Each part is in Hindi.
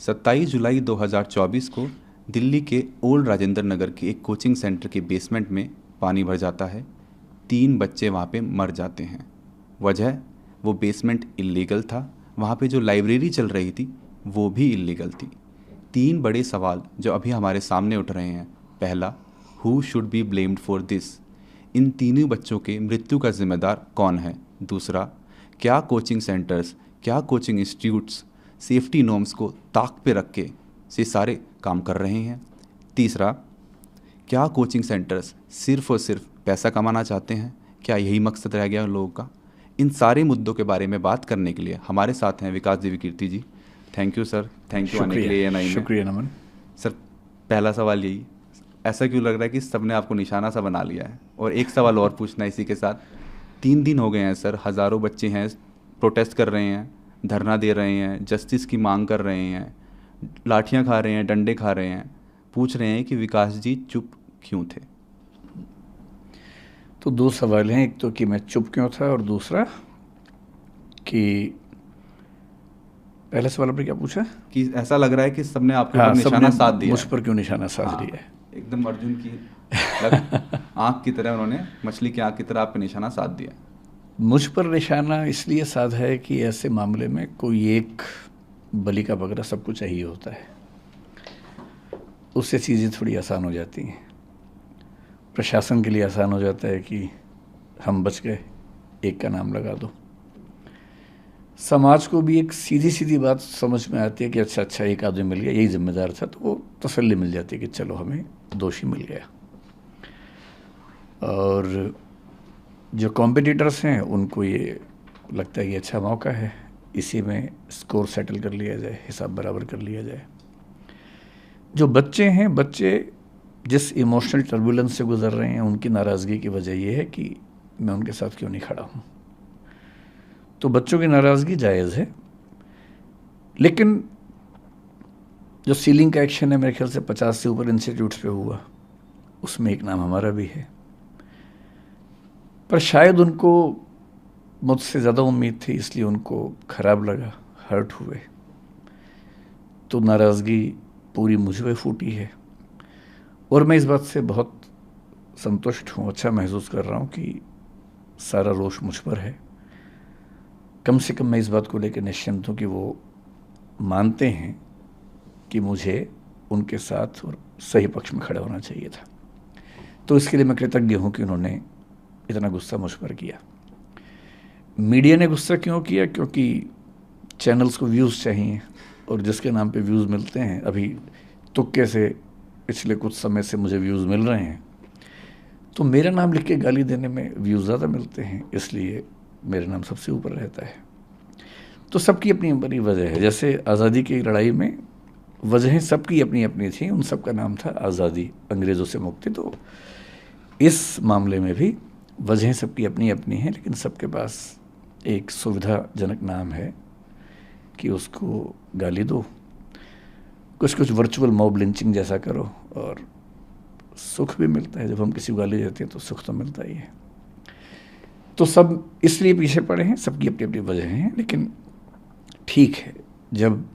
27 जुलाई 2024 को दिल्ली के ओल्ड राजेंद्र नगर के एक कोचिंग सेंटर के बेसमेंट में पानी भर जाता है। 3 बच्चे वहाँ पे मर जाते हैं। वजह, वो बेसमेंट इल्लीगल था। वहाँ पे जो लाइब्रेरी चल रही थी वो भी इल्लीगल थी। 3 बड़े सवाल जो अभी हमारे सामने उठ रहे हैं। पहला, who should be blamed for this? इन तीनों बच्चों के मृत्यु का जिम्मेदार कौन है? दूसरा, क्या कोचिंग सेंटर्स, क्या कोचिंग इंस्टीट्यूट्स सेफ्टी नॉर्म्स को ताक पे रख के से सारे काम कर रहे हैं? तीसरा, क्या कोचिंग सेंटर्स सिर्फ और सिर्फ पैसा कमाना चाहते हैं? क्या यही मकसद रह गया उन लोगों का? इन सारे मुद्दों के बारे में बात करने के लिए हमारे साथ हैं Vikas Devi Kirti ji. Thank you sir, thank you आने के लिए ANI में। शुक्रिया नमन। सर, पहला सवाल यही, ऐसा क्यों लग रहा है कि सबने आपको निशाना सा बना लिया है? और एक सवाल और पूछना है इसी के साथ। 3 दिन हो गए हैं सर, हज़ारों बच्चे हैं, प्रोटेस्ट कर रहे हैं, धरना दे रहे हैं, जस्टिस की मांग कर रहे हैं, लाठियां खा रहे हैं, डंडे खा रहे हैं, पूछ रहे हैं कि विकास जी चुप क्यों थे? तो 2 सवाल हैं, एक तो कि मैं चुप क्यों था और दूसरा कि पहला सवाल आपने क्या पूछा कि ऐसा लग रहा है कि सबने आपके ऊपर निशाना साध दिया मुझ है। पर क्यों निशाना साध हाँ, दिया है? एकदम अर्जुन की आँख की तरह उन्होंने, मछली की आँख की तरह आप पे निशाना साध दिया। मुझ पर निशाना इसलिए साधा है कि ऐसे मामले में कोई एक बलि का बकरा सबको चाहिए होता है, उससे चीज़ें थोड़ी आसान हो जाती हैं। प्रशासन के लिए आसान हो जाता है कि हम बच गए, एक का नाम लगा दो। समाज को भी एक सीधी सीधी बात समझ में आती है कि अच्छा एक आदमी मिल गया, यही जिम्मेदार था, तो वो तसल्ली मिल जाती है कि चलो हमें दोषी मिल गया। और जो कॉम्पिटिटर्स हैं उनको ये लगता है कि अच्छा मौका है, इसी में स्कोर सेटल कर लिया जाए, हिसाब बराबर कर लिया जाए। जो बच्चे हैं, बच्चे जिस इमोशनल टर्बुलेंस से गुजर रहे हैं, उनकी नाराज़गी की वजह यह है कि मैं उनके साथ क्यों नहीं खड़ा हूँ। तो बच्चों की नाराज़गी जायज़ है, लेकिन जो सीलिंग का एक्शन है मेरे ख्याल से 50 से ऊपर इंस्टीट्यूट्स पे हुआ, उसमें एक नाम हमारा भी है। पर शायद उनको मुझसे ज़्यादा उम्मीद थी, इसलिए उनको ख़राब लगा, हर्ट हुए, तो नाराज़गी पूरी मुझ पे फूटी है। और मैं इस बात से बहुत संतुष्ट हूँ, अच्छा महसूस कर रहा हूँ कि सारा रोष मुझ पर है। कम से कम मैं इस बात को लेकर निश्चिंत हूँ कि वो मानते हैं कि मुझे उनके साथ और सही पक्ष में खड़ा होना चाहिए था। तो इसके लिए मैं कृतज्ञ हूँ कि उन्होंने इतना गुस्सा मुझ पर किया। मीडिया ने गुस्सा क्यों किया? क्योंकि चैनल्स को व्यूज़ चाहिए, और जिसके नाम पे व्यूज़ मिलते हैं, अभी तुक्के से पिछले कुछ समय से मुझे व्यूज़ मिल रहे हैं, तो मेरा नाम लिख के गाली देने में व्यूज़ ज़्यादा मिलते हैं, इसलिए मेरा नाम सबसे ऊपर रहता है। तो सबकी अपनी अपनी वजह है। जैसे आज़ादी की लड़ाई में वजहें सबकी अपनी अपनी थी, उन सब का नाम था आज़ादी, अंग्रेज़ों से मुक्ति। तो इस मामले में भी वजहें सबकी अपनी अपनी हैं, लेकिन सबके पास एक सुविधाजनक नाम है कि उसको गाली दो, कुछ वर्चुअल मॉब लिंचिंग जैसा करो, और सुख भी मिलता है। जब हम किसी को गाली देते हैं तो सुख तो मिलता ही है। तो सब इसलिए पीछे पड़े हैं, सबकी अपनी अपनी वजह हैं। लेकिन ठीक है, जब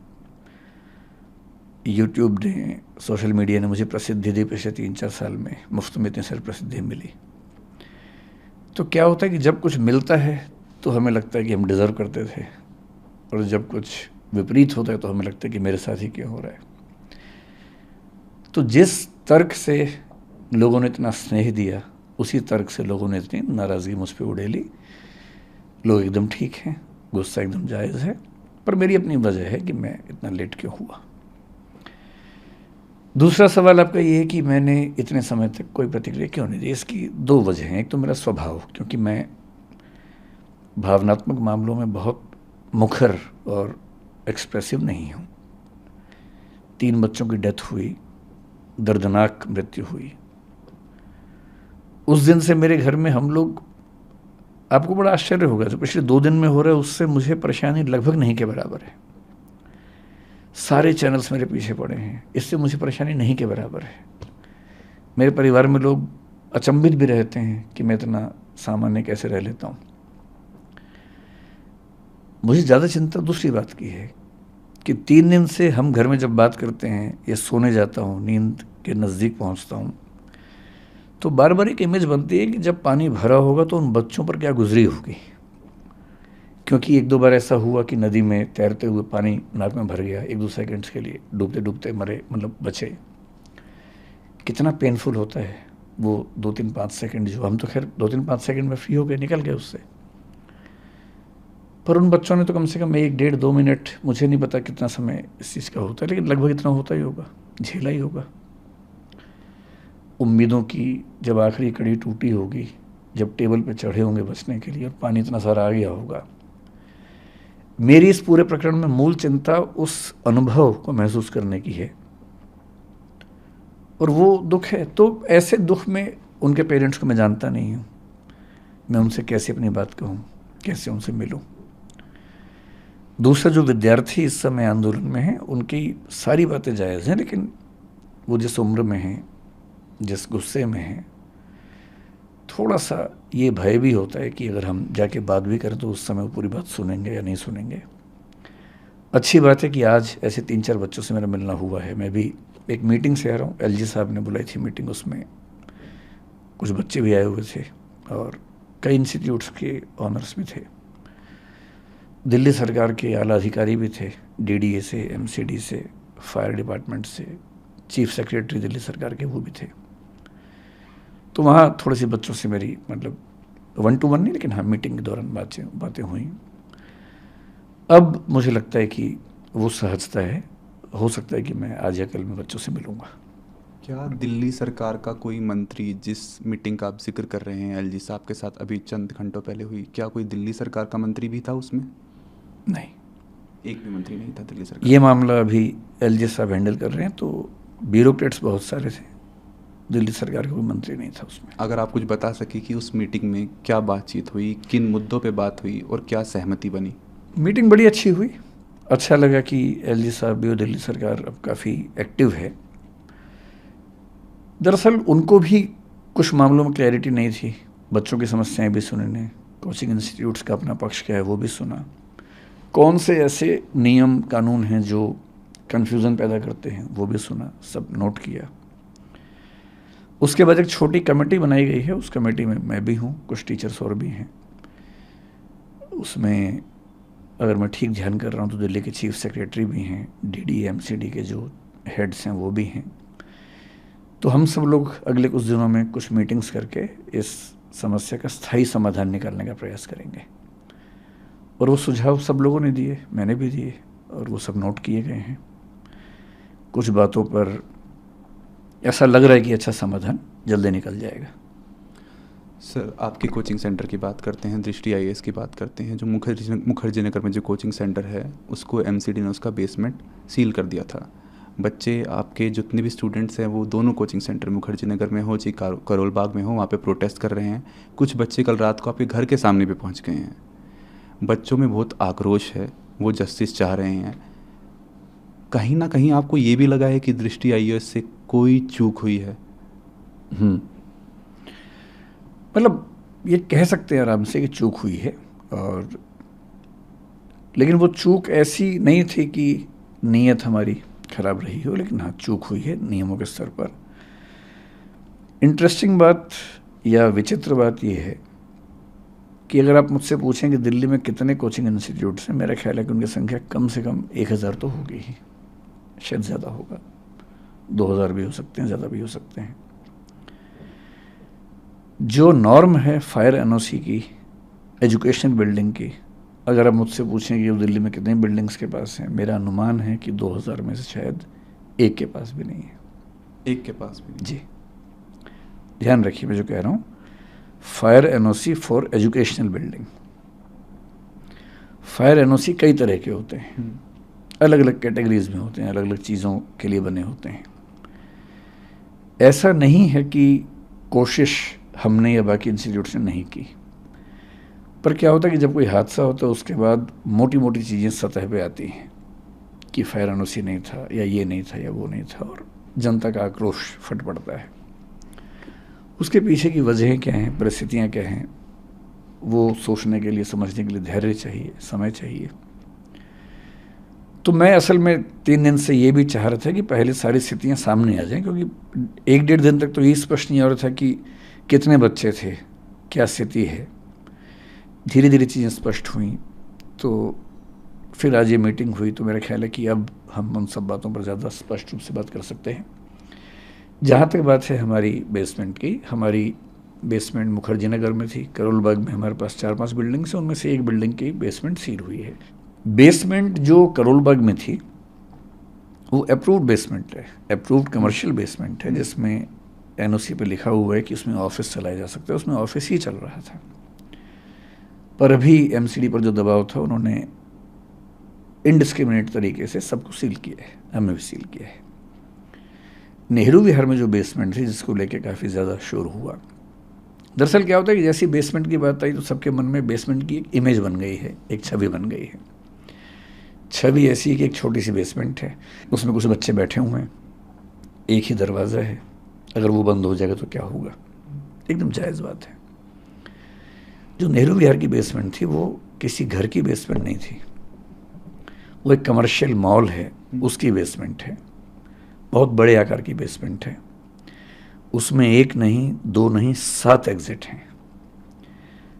यूट्यूब ने, सोशल मीडिया ने मुझे प्रसिद्धि दी पिछले 3-4 साल में, मुफ्त में इतनी सारी प्रसिद्धि मिली, तो क्या होता है कि जब कुछ मिलता है तो हमें लगता है कि हम डिज़र्व करते थे, और जब कुछ विपरीत होता है तो हमें लगता है कि मेरे साथ ही क्यों हो रहा है। तो जिस तर्क से लोगों ने इतना स्नेह दिया, उसी तर्क से लोगों ने इतनी नाराज़गी मुझ पर उड़ेली। लोग एकदम ठीक हैं, गुस्सा एकदम जायज़ है, पर मेरी अपनी वजह है कि मैं इतना लेट क्यों हुआ। दूसरा सवाल आपका ये है कि मैंने इतने समय तक कोई प्रतिक्रिया क्यों नहीं दी। इसकी 2 वजह हैं। एक तो मेरा स्वभाव, क्योंकि मैं भावनात्मक मामलों में बहुत मुखर और एक्सप्रेसिव नहीं हूँ। 3 बच्चों की डेथ हुई, दर्दनाक मृत्यु हुई, उस दिन से मेरे घर में हम लोग, आपको बड़ा आश्चर्य होगा, जो पिछले 2 दिन में हो रहा है उससे मुझे परेशानी लगभग नहीं के बराबर है। सारे चैनल्स मेरे पीछे पड़े हैं, इससे मुझे परेशानी नहीं के बराबर है। मेरे परिवार में लोग अचंभित भी रहते हैं कि मैं इतना सामान्य कैसे रह लेता हूँ। मुझे ज़्यादा चिंता दूसरी बात की है कि 3 दिन से हम घर में जब बात करते हैं या सोने जाता हूँ, नींद के नज़दीक पहुँचता हूँ, तो बार बार एक इमेज बनती है कि जब पानी भरा होगा तो उन बच्चों पर क्या गुजरी होगी। क्योंकि 1-2 बार ऐसा हुआ कि नदी में तैरते हुए पानी नाक में भर गया, 1-2 सेकंड्स के लिए डूबते डूबते मरे, मतलब बचे। कितना पेनफुल होता है वो 2-3-5 सेकंड, जो हम तो खैर 2-3-5 सेकंड में फ्री हो गए, निकल गए उससे। पर उन बच्चों ने तो कम से कम 1-1.5-2 मिनट, मुझे नहीं पता कितना समय इस चीज़ का होता है, लेकिन लगभग इतना होता ही होगा, झेला ही होगा। उम्मीदों की जब आखिरी कड़ी टूटी होगी, जब टेबल पे चढ़े होंगे बचने के लिए और पानी इतना सारा आ गया होगा। मेरी इस पूरे प्रकरण में मूल चिंता उस अनुभव को महसूस करने की है, और वो दुख है। तो ऐसे दुख में उनके पेरेंट्स को मैं जानता नहीं हूँ, मैं उनसे कैसे अपनी बात कहूँ, कैसे उनसे मिलूँ। दूसरा, जो विद्यार्थी इस समय आंदोलन में हैं, उनकी सारी बातें जायज़ हैं, लेकिन वो जिस उम्र में हैं, जिस गुस्से में हैं, थोड़ा सा ये भय भी होता है कि अगर हम जाके बात भी करें तो उस समय वो पूरी बात सुनेंगे या नहीं सुनेंगे। अच्छी बात है कि आज ऐसे 3-4 बच्चों से मेरा मिलना हुआ है। मैं भी एक मीटिंग से आ रहा हूँ, एलजी साहब ने बुलाई थी मीटिंग, उसमें कुछ बच्चे भी आए हुए थे और कई इंस्टीट्यूट्स के ऑनर्स भी थे, दिल्ली सरकार के आला अधिकारी भी थे, डीडीए से, एमसीडी से, फायर डिपार्टमेंट से, चीफ सेक्रेटरी दिल्ली सरकार के वो भी थे। तो वहाँ थोड़ी सी बच्चों से मेरी, मतलब 1-to-1 नहीं, लेकिन हाँ मीटिंग के दौरान बातें हुई। अब मुझे लगता है कि वो सहजता है, हो सकता है कि मैं आज या कल में बच्चों से मिलूँगा। क्या दिल्ली सरकार का कोई मंत्री, जिस मीटिंग का आप जिक्र कर रहे हैं एलजी साहब के साथ अभी चंद घंटों पहले हुई, क्या कोई दिल्ली सरकार का मंत्री भी था उसमें? नहीं, एक भी मंत्री नहीं था दिल्ली सरकार। ये मामला अभी एलजी साहब हैंडल कर रहे हैं, तो ब्यूरोक्रेट्स बहुत सारे थे, दिल्ली सरकार का कोई मंत्री नहीं था उसमें। अगर आप कुछ बता सके कि उस मीटिंग में क्या बातचीत हुई, किन मुद्दों पे बात हुई और क्या सहमति बनी? मीटिंग बड़ी अच्छी हुई, अच्छा लगा कि एलजी साहब भी और दिल्ली सरकार अब काफ़ी एक्टिव है। दरअसल उनको भी कुछ मामलों में क्लैरिटी नहीं थी, बच्चों की समस्याएं भी सुनी ने, कोचिंग इंस्टीट्यूट्स का अपना पक्ष क्या है वो भी सुना, कौन से ऐसे नियम कानून हैं जो कन्फ्यूज़न पैदा करते हैं वो भी सुना, सब नोट किया। उसके बाद एक छोटी कमेटी बनाई गई है, उस कमेटी में मैं भी हूँ, कुछ टीचर्स और भी हैं। उसमें अगर मैं ठीक ध्यान कर रहा हूँ तो दिल्ली के चीफ सेक्रेटरी भी हैं, डीडी एमसीडी के जो हेड्स हैं वो भी हैं। तो हम सब लोग अगले कुछ दिनों में कुछ मीटिंग्स करके इस समस्या का स्थायी समाधान निकालने का प्रयास करेंगे। और वो सुझाव सब लोगों ने दिए, मैंने भी दिए, और वो सब नोट किए गए हैं। कुछ बातों पर ऐसा लग रहा है कि अच्छा समाधान जल्दी निकल जाएगा। सर, आपके कोचिंग सेंटर की बात करते हैं, दृष्टि आईएएस की बात करते हैं। जो मुखर्जी नगर में जो कोचिंग सेंटर है, उसको एमसीडी ने उसका बेसमेंट सील कर दिया था। बच्चे आपके जितने भी स्टूडेंट्स हैं वो दोनों कोचिंग सेंटर, मुखर्जी नगर में हो चाहे करोल बाग में हो, वहाँ पे प्रोटेस्ट कर रहे हैं। कुछ बच्चे कल रात को आपके घर के सामने पे पहुँच गए हैं। बच्चों में बहुत आक्रोश है, वो जस्टिस चाह रहे हैं। कहीं ना कहीं आपको ये भी लगा है कि दृष्टि आईएएस से कोई चूक हुई है? मतलब ये कह सकते हैं आराम से कि चूक हुई है, और लेकिन वो चूक ऐसी नहीं थी कि नीयत हमारी खराब रही हो, लेकिन हाँ चूक हुई है नियमों के स्तर पर। इंटरेस्टिंग बात या विचित्र बात ये है कि अगर आप मुझसे पूछें कि दिल्ली में कितने कोचिंग इंस्टीट्यूट्स हैं, मेरा ख्याल है कि उनकी संख्या कम से कम 1000 तो होगी ही, शायद ज़्यादा होगा, 2000 भी हो सकते हैं, ज़्यादा भी हो सकते हैं। जो नॉर्म है फायर एनओसी की, एजुकेशन बिल्डिंग की, अगर आप मुझसे पूछें कि वो दिल्ली में कितनी बिल्डिंग्स के पास हैं, मेरा अनुमान है कि 2000 में से शायद एक के पास भी नहीं है। एक के पास भी नहीं? जी, ध्यान रखिए मैं जो कह रहा हूँ, fire NOC for educational building. Fire NOC कई तरह के होते हैं, अलग अलग कैटेगरीज में होते हैं, अलग अलग चीज़ों के लिए बने होते हैं। ऐसा नहीं है कि कोशिश हमने या बाकी इंस्टीट्यूट्स ने नहीं की, पर क्या होता है कि जब कोई हादसा होता है उसके बाद मोटी मोटी चीज़ें सतह पे आती हैं कि फायर एनओसी नहीं था, या ये नहीं था, या वो नहीं था, और जनता का आक्रोश फट पड़ता है। उसके पीछे की वजहें क्या हैं, परिस्थितियाँ क्या हैं, वो सोचने के लिए, समझने के लिए धैर्य चाहिए, समय चाहिए। तो मैं असल में 3 दिन से ये भी चाह रहा था कि पहले सारी स्थितियाँ सामने आ जाएं, क्योंकि 1-1.5 दिन तक तो ये स्पष्ट नहीं हो रहा था कि कितने बच्चे थे, क्या स्थिति है। धीरे धीरे चीज़ें स्पष्ट हुई, तो फिर आज ये मीटिंग हुई, तो मेरा ख्याल है कि अब हम उन सब बातों पर ज़्यादा स्पष्ट रूप से बात कर सकते हैं। जहाँ तक बात है हमारी बेसमेंट की, हमारी बेसमेंट मुखर्जी नगर में थी। करोल बाग में हमारे पास 4-5 बिल्डिंग्स हैं, उनमें से एक बिल्डिंग की बेसमेंट सील हुई है। बेसमेंट जो करोल बाग में थी वो अप्रूव्ड बेसमेंट है, अप्रूव्ड कमर्शियल बेसमेंट है, जिसमें एनओसी पे लिखा हुआ है कि उसमें ऑफिस चलाया जा सकता है। उसमें ऑफिस ही चल रहा था, पर अभी एमसीडी पर जो दबाव था उन्होंने इनडिस्क्रिमिनेट तरीके से सबको सील किया है, हमें भी सील किया है। नेहरू विहार में जो बेसमेंट थी, जिसको लेके काफ़ी ज़्यादा शोर हुआ, दरअसल क्या होता है कि जैसी बेसमेंट की बात आई तो सबके मन में बेसमेंट की एक इमेज बन गई है, एक छवि बन गई है। छवि ऐसी है कि एक छोटी सी बेसमेंट है, उसमें कुछ बच्चे बैठे हुए हैं, एक ही दरवाज़ा है, अगर वो बंद हो जाएगा तो क्या होगा। एकदम जायज़ बात है। जो नेहरू विहार की बेसमेंट थी वो किसी घर की बेसमेंट नहीं थी, वो एक कमर्शियल मॉल है, उसकी बेसमेंट है। बहुत बड़े आकार की बेसमेंट है, उसमें 1 नहीं 2 नहीं 7 एग्जिट हैं।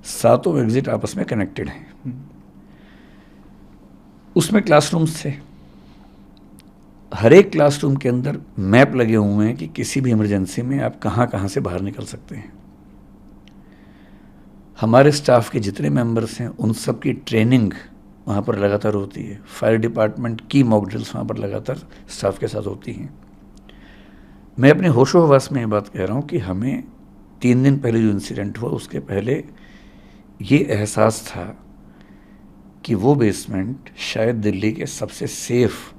7 एग्जिट आपस में कनेक्टेड हैं। उसमें क्लासरूम्स थे, हर एक क्लासरूम के अंदर मैप लगे हुए हैं कि किसी भी इमरजेंसी में आप कहाँ कहाँ से बाहर निकल सकते हैं। हमारे स्टाफ के जितने मेंबर्स हैं उन सब की ट्रेनिंग वहाँ पर लगातार होती है। फायर डिपार्टमेंट की मॉक ड्रिल्स वहाँ पर लगातार स्टाफ के साथ होती हैं। मैं अपने होशो हवास में ये बात कह रहा हूँ कि हमें 3 दिन पहले जो इंसिडेंट हुआ उसके पहले ये एहसास था कि वो बेसमेंट शायद दिल्ली के सबसे सेफ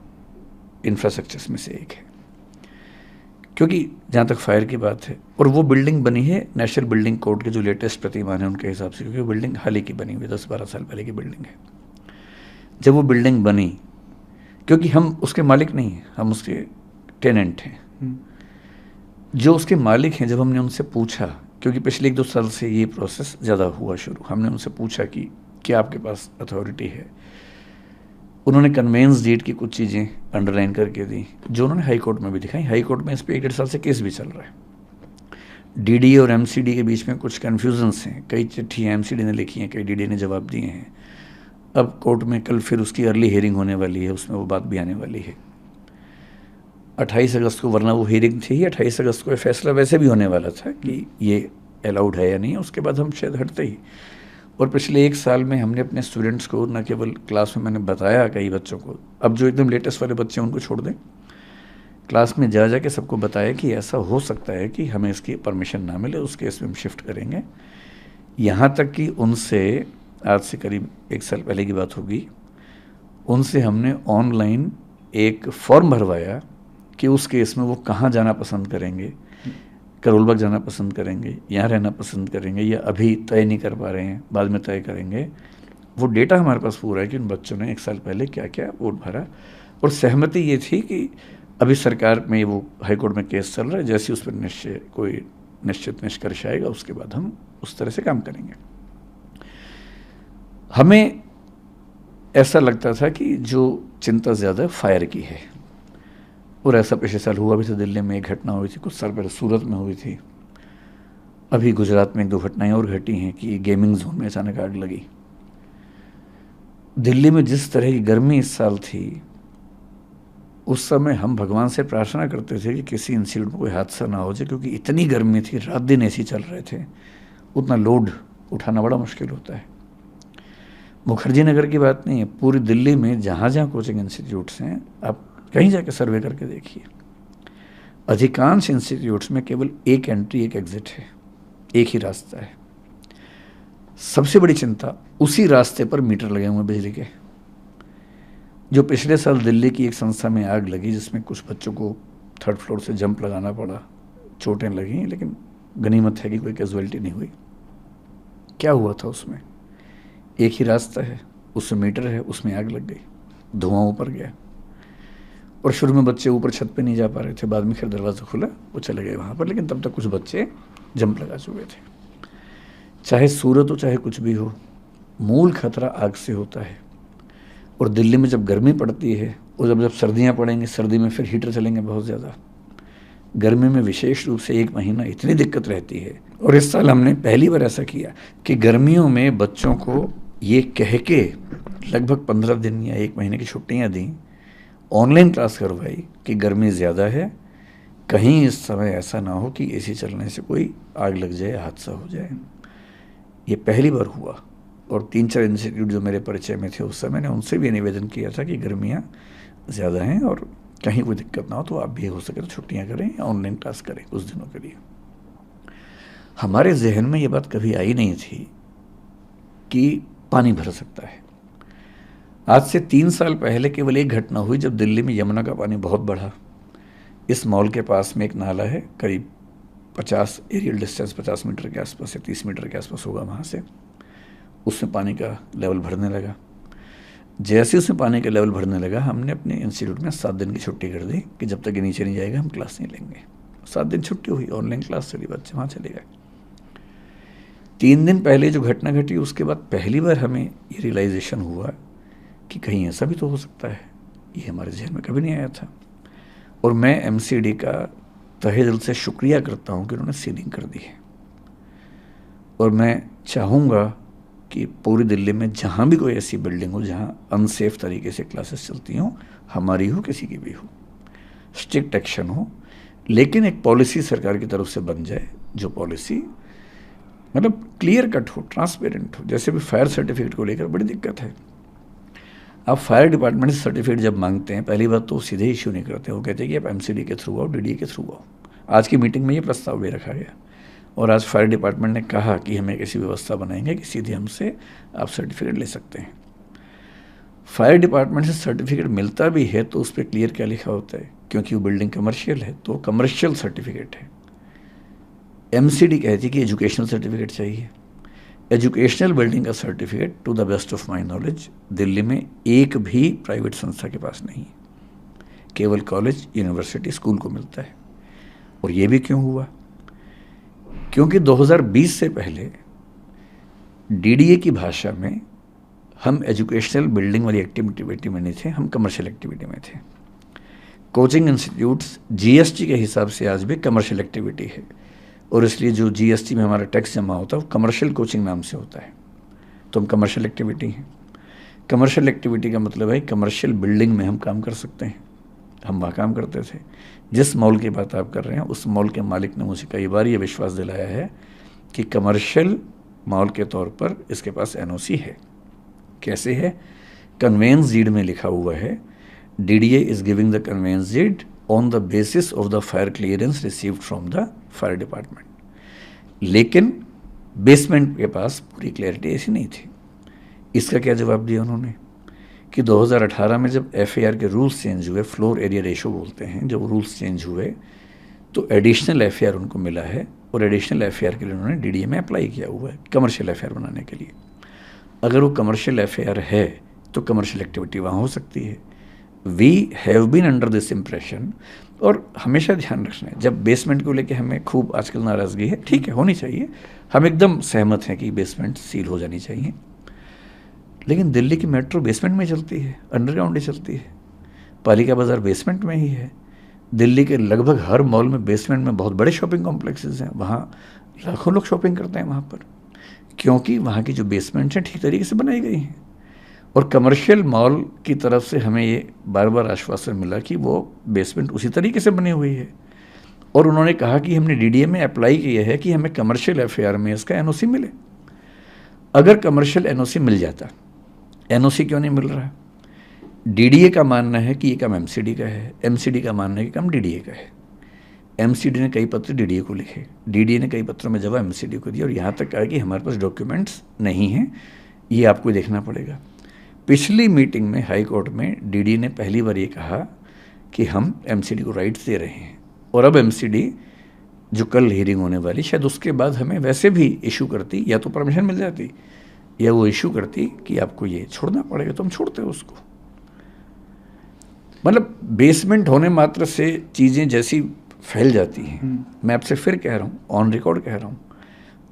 इंफ्रास्ट्रक्चर्स में से एक है, क्योंकि जहाँ तक फायर की बात है, और वो बिल्डिंग बनी है नेशनल बिल्डिंग कोड के जो लेटेस्ट प्रतिमान है उनके हिसाब से, क्योंकि वो बिल्डिंग हाल ही की बनी हुई 10-12 साल पहले की बिल्डिंग है। जब वो बिल्डिंग बनी, क्योंकि हम उसके मालिक नहीं हैं, हम उसके टेनेंट हैं। जो उसके मालिक हैं, जब हमने उनसे पूछा, क्योंकि पिछले 1-2 साल से ये प्रोसेस ज़्यादा हुआ शुरू, हमने उनसे पूछा कि क्या आपके पास अथॉरिटी है। उन्होंने कन्वेंस डीड की कुछ चीज़ें अंडरलाइन करके दी, जो उन्होंने हाई कोर्ट में भी दिखाई। हाई कोर्ट में इस पर 1-1.5 साल से केस भी चल रहा है। डीडी और एमसीडी के बीच में कुछ कन्फ्यूजन्स हैं, कई चिट्ठियाँ एमसीडी ने लिखी हैं, कई डीडी ने जवाब दिए हैं। अब कोर्ट में कल फिर उसकी अर्ली हियरिंग होने वाली है, उसमें वो बात भी आने वाली है 28 अगस्त को, वरना वो हियरिंग थी ही 28 अगस्त को। फैसला वैसे भी होने वाला था कि ये अलाउड है या नहीं, उसके बाद हम शायद हटते ही। और पिछले 1 साल में हमने अपने स्टूडेंट्स को न केवल क्लास में मैंने बताया कई बच्चों को, अब जो एकदम लेटेस्ट वाले बच्चे हैं उनको छोड़ दें, क्लास में जा जा के सबको बताया कि ऐसा हो सकता है कि हमें इसकी परमिशन ना मिले, उस केस में हम शिफ्ट करेंगे। यहाँ तक कि उनसे आज से करीब 1 साल पहले की बात होगी, उनसे हमने ऑनलाइन एक फॉर्म भरवाया कि उस केस में वो कहाँ जाना पसंद करेंगे, करोल बाग जाना पसंद करेंगे, यहाँ रहना पसंद करेंगे, या अभी तय नहीं कर पा रहे हैं, बाद में तय करेंगे। वो डेटा हमारे पास पूरा है कि उन बच्चों ने 1 साल पहले क्या क्या वोट भरा। और सहमति ये थी कि अभी सरकार में वो हाई कोर्ट में केस चल रहा है, जैसे उस पर कोई निश्चित निष्कर्ष आएगा उसके बाद हम उस तरह से काम करेंगे। हमें ऐसा लगता था कि जो चिंता ज़्यादा फायर की है, और ऐसा पिछले साल हुआ भी था। दिल्ली में एक घटना हुई थी, कुछ साल पहले सूरत में हुई थी, अभी गुजरात में 1-2 घटनाएं और घटी हैं कि गेमिंग जोन में अचानक आग लगी। दिल्ली में जिस तरह की गर्मी इस साल थी, उस समय हम भगवान से प्रार्थना करते थे कि किसी इंसिडेंट में कोई हादसा ना हो जाए, क्योंकि इतनी गर्मी थी, रात दिन एसी चल रहे थे, उतना लोड उठाना बड़ा मुश्किल होता है। मुखर्जी नगर की बात नहीं है, पूरी दिल्ली में जहाँ जहाँ कोचिंग इंस्टीट्यूट्स हैं, आप कहीं जाके सर्वे करके देखिए, अधिकांश इंस्टीट्यूट्स में केवल एक एंट्री एक एग्जिट है, एक ही रास्ता है। सबसे बड़ी चिंता, उसी रास्ते पर मीटर लगे हुए बिजली के। जो पिछले साल दिल्ली की एक संस्था में आग लगी जिसमें कुछ बच्चों को 3rd फ्लोर से जंप लगाना पड़ा, चोटें लगी, लेकिन गनीमत है कि कोई कैजुअलिटी नहीं हुई। क्या हुआ था उसमें? एक ही रास्ता है, उसमें मीटर है, उसमें आग लग गई, धुआं ऊपर गया। और शुरू में बच्चे ऊपर छत पे नहीं जा पा रहे थे, बाद में फिर दरवाज़ा खुला, वो चले गए वहाँ पर, लेकिन तब तक कुछ बच्चे जंप लगा चुके थे। चाहे सूरत हो चाहे कुछ भी हो, मूल खतरा आग से होता है। और दिल्ली में जब गर्मी पड़ती है और जब सर्दियाँ पड़ेंगी, सर्दी में फिर हीटर चलेंगे बहुत ज़्यादा, गर्मी में विशेष रूप से 1 महीना इतनी दिक्कत रहती है। और इस साल हमने पहली बार ऐसा किया कि गर्मियों में बच्चों को ये कह के लगभग 15 दिन या 1 महीने की छुट्टियां दी, ऑनलाइन क्लास करवाई कि गर्मी ज़्यादा है, कहीं इस समय ऐसा ना हो कि एसी चलने से कोई आग लग जाए, हादसा हो जाए। ये पहली बार हुआ। और 3-4 इंस्टीट्यूट जो मेरे परिचय में थे उस समय, मैंने उनसे भी निवेदन किया था कि गर्मियाँ ज़्यादा हैं और कहीं कोई दिक्कत ना हो तो आप भी हो सके तो छुट्टियाँ करें या ऑनलाइन क्लास करें कुछ दिनों के लिए। हमारे जहन में ये बात कभी आई नहीं थी कि पानी भर सकता है। आज से 3 साल पहले केवल एक घटना हुई जब दिल्ली में यमुना का पानी बहुत बढ़ा। इस मॉल के पास में एक नाला है, करीब 50 एरियल डिस्टेंस 50 मीटर के आसपास या 30 मीटर के आसपास होगा वहाँ से, उसमें पानी का लेवल भरने लगा। जैसे उसमें पानी का लेवल भरने लगा, हमने अपने इंस्टीट्यूट में 7 दिन की छुट्टी कर दी कि जब तक ये नीचे नहीं जाएगा हम क्लास नहीं लेंगे। 7 दिन छुट्टी हुई, ऑनलाइन क्लास चली, बच्चे वहाँ चले गए। 3 दिन पहले जो घटना घटी उसके बाद पहली बार हमें ये रियलाइजेशन हुआ कि कहीं ऐसा भी तो हो सकता है। ये हमारे जहन में कभी नहीं आया था। और मैं एमसीडी का तहे दिल से शुक्रिया करता हूँ कि उन्होंने सीलिंग कर दी है। और मैं चाहूँगा कि पूरी दिल्ली में जहाँ भी कोई ऐसी बिल्डिंग हो जहाँ अनसेफ तरीके से क्लासेस चलती हों, हमारी हो किसी की भी हो, स्ट्रिक्ट एक्शन हो, लेकिन एक पॉलिसी सरकार की तरफ से बन जाए जो पॉलिसी मतलब क्लियर कट हो, ट्रांसपेरेंट हो। जैसे भी फायर सर्टिफिकेट को लेकर बड़ी दिक्कत है। आप फायर डिपार्टमेंट से सर्टिफिकेट जब मांगते हैं, पहली बात तो सीधे इश्यू नहीं करते, वो कहते हैं कि आप एमसीडी के थ्रू आओ, डीडीए के थ्रू आओ। आज की मीटिंग में ये प्रस्ताव भी रखा गया और आज फायर डिपार्टमेंट ने कहा कि हमें एक ऐसी व्यवस्था बनाएंगे कि सीधे हमसे आप सर्टिफिकेट ले सकते हैं। फायर डिपार्टमेंट से सर्टिफिकेट मिलता भी है तो उस पर क्लियर क्या लिखा होता है, क्योंकि वो बिल्डिंग कमर्शियल है तो कमर्शियल सर्टिफिकेट है। एमसीडी कहती है कि एजुकेशनल सर्टिफिकेट चाहिए। एजुकेशनल बिल्डिंग का certificate to the best of my knowledge Delhi में एक भी प्राइवेट संस्था के पास नहीं है, केवल कॉलेज, यूनिवर्सिटी, स्कूल को मिलता है। और ये भी क्यों हुआ? क्योंकि 2020 से पहले डीडीए की भाषा में हम एजुकेशनल बिल्डिंग वाली एक्टिविटी में नहीं थे, हम कमर्शियल एक्टिविटी में थे। कोचिंग इंस्टीट्यूट्स जीएसटी के हिसाब से आज भी कमर्शियल एक्टिविटी है और इसलिए जो जीएसटी में हमारा टैक्स जमा होता है वो कमर्शियल कोचिंग नाम से होता है, तो हम कमर्शियल एक्टिविटी हैं। कमर्शियल एक्टिविटी का मतलब है कमर्शियल बिल्डिंग में हम काम कर सकते हैं। हम वहाँ काम करते थे। जिस मॉल की बात आप कर रहे हैं उस मॉल के मालिक ने मुझे कई बार ये विश्वास दिलाया है कि कमर्शियल मॉल के तौर पर इसके पास एनओसी है। कैसे है? कन्वेंस डीड में लिखा हुआ है, DDA is giving the conveyance deed on the basis of the fire clearance received from the fire department. लेकिन बेसमेंट के पास पूरी क्लैरिटी ऐसी नहीं थी। इसका क्या जवाब दिया उन्होंने कि 2018 में जब एफएआर के रूल्स चेंज हुए, फ्लोर एरिया रेशो बोलते हैं, जब रूल्स चेंज हुए तो एडिशनल एफएआर उनको मिला है और एडिशनल एफएआर के लिए उन्होंने डीडीए में अप्लाई किया हुआ है कमर्शियल एफएआर बनाने के लिए। अगर वो कमर्शियल एफएआर है तो कमर्शियल एक्टिविटी वहाँ हो सकती है। We have been under this impression. और हमेशा ध्यान रखना है, जब बेसमेंट को लेके हमें खूब आजकल नाराज़गी है, ठीक है होनी चाहिए, हम एकदम सहमत हैं कि बेसमेंट सील हो जानी चाहिए, लेकिन दिल्ली की मेट्रो बेसमेंट में चलती है, अंडरग्राउंड ही चलती है। पालिका बाज़ार बेसमेंट में ही है। दिल्ली के लगभग हर मॉल में बेसमेंट में बहुत बड़े शॉपिंग कॉम्प्लेक्सेस हैं, वहाँ लाखों लोग शॉपिंग करते हैं वहाँ पर, क्योंकि वहाँ की जो बेसमेंट्स हैं ठीक तरीके से बनाई गई हैं। और कमर्शियल मॉल की तरफ से हमें ये बार बार आश्वासन मिला कि वो बेसमेंट उसी तरीके से बनी हुई है। और उन्होंने कहा कि हमने डीडीए में अप्लाई किया है कि हमें कमर्शियल एफएआर में इसका एनओसी मिले। अगर कमर्शियल एनओसी मिल जाता, एनओसी क्यों नहीं मिल रहा? डीडीए का मानना है कि ये काम एमसीडी का है, एमसीडी का मानना है कि काम डीडीए का है। एमसीडी ने कई पत्र डीडीए को लिखे, डीडीए ने कई पत्रों में जवाब एमसीडी को दिया और यहाँ तक कहा कि हमारे पास डॉक्यूमेंट्स नहीं हैं, ये आपको देखना पड़ेगा। पिछली मीटिंग में हाई कोर्ट में डीडीए ने पहली बार ये कहा कि हम एमसीडी को राइट्स दे रहे हैं और अब एमसीडी जो कल हियरिंग होने वाली, शायद उसके बाद हमें वैसे भी इशू करती, या तो परमिशन मिल जाती या वो इशू करती कि आपको ये छोड़ना पड़ेगा, तो हम छोड़ते उसको। मतलब बेसमेंट होने मात्र से चीज़ें जैसी फैल जाती हैं। मैं आपसे फिर कह रहा हूँ, ऑन रिकॉर्ड कह रहा हूँ,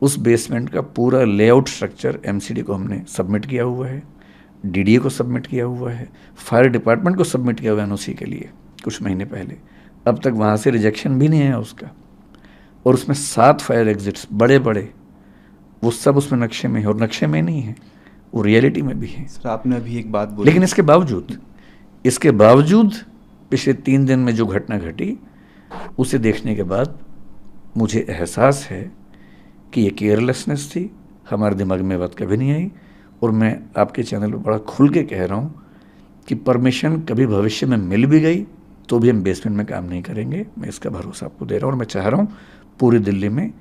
उस बेसमेंट का पूरा लेआउट स्ट्रक्चर एमसीडी को हमने सबमिट किया हुआ है। डीडीए को सबमिट किया हुआ है, फायर डिपार्टमेंट को सबमिट किया हुआ है एनओसी के लिए कुछ महीने पहले। अब तक वहाँ से रिजेक्शन भी नहीं आया उसका। और उसमें 7 फायर एग्जिट्स बड़े बड़े, वो सब उसमें नक्शे में है, और नक्शे में नहीं है, वो रियलिटी में भी है। सर आपने अभी एक बात बोली, लेकिन इसके बावजूद पिछले 3 दिन में जो घटना घटी, उसे देखने के बाद मुझे एहसास है कि ये केयरलेसनेस थी, हमारे दिमाग में बात कभी नहीं आई। और मैं आपके चैनल पर बड़ा खुल के कह रहा हूँ कि परमिशन कभी भविष्य में मिल भी गई तो भी हम बेसमेंट में काम नहीं करेंगे। मैं इसका भरोसा आपको दे रहा हूँ। और मैं चाह रहा हूँ पूरी दिल्ली में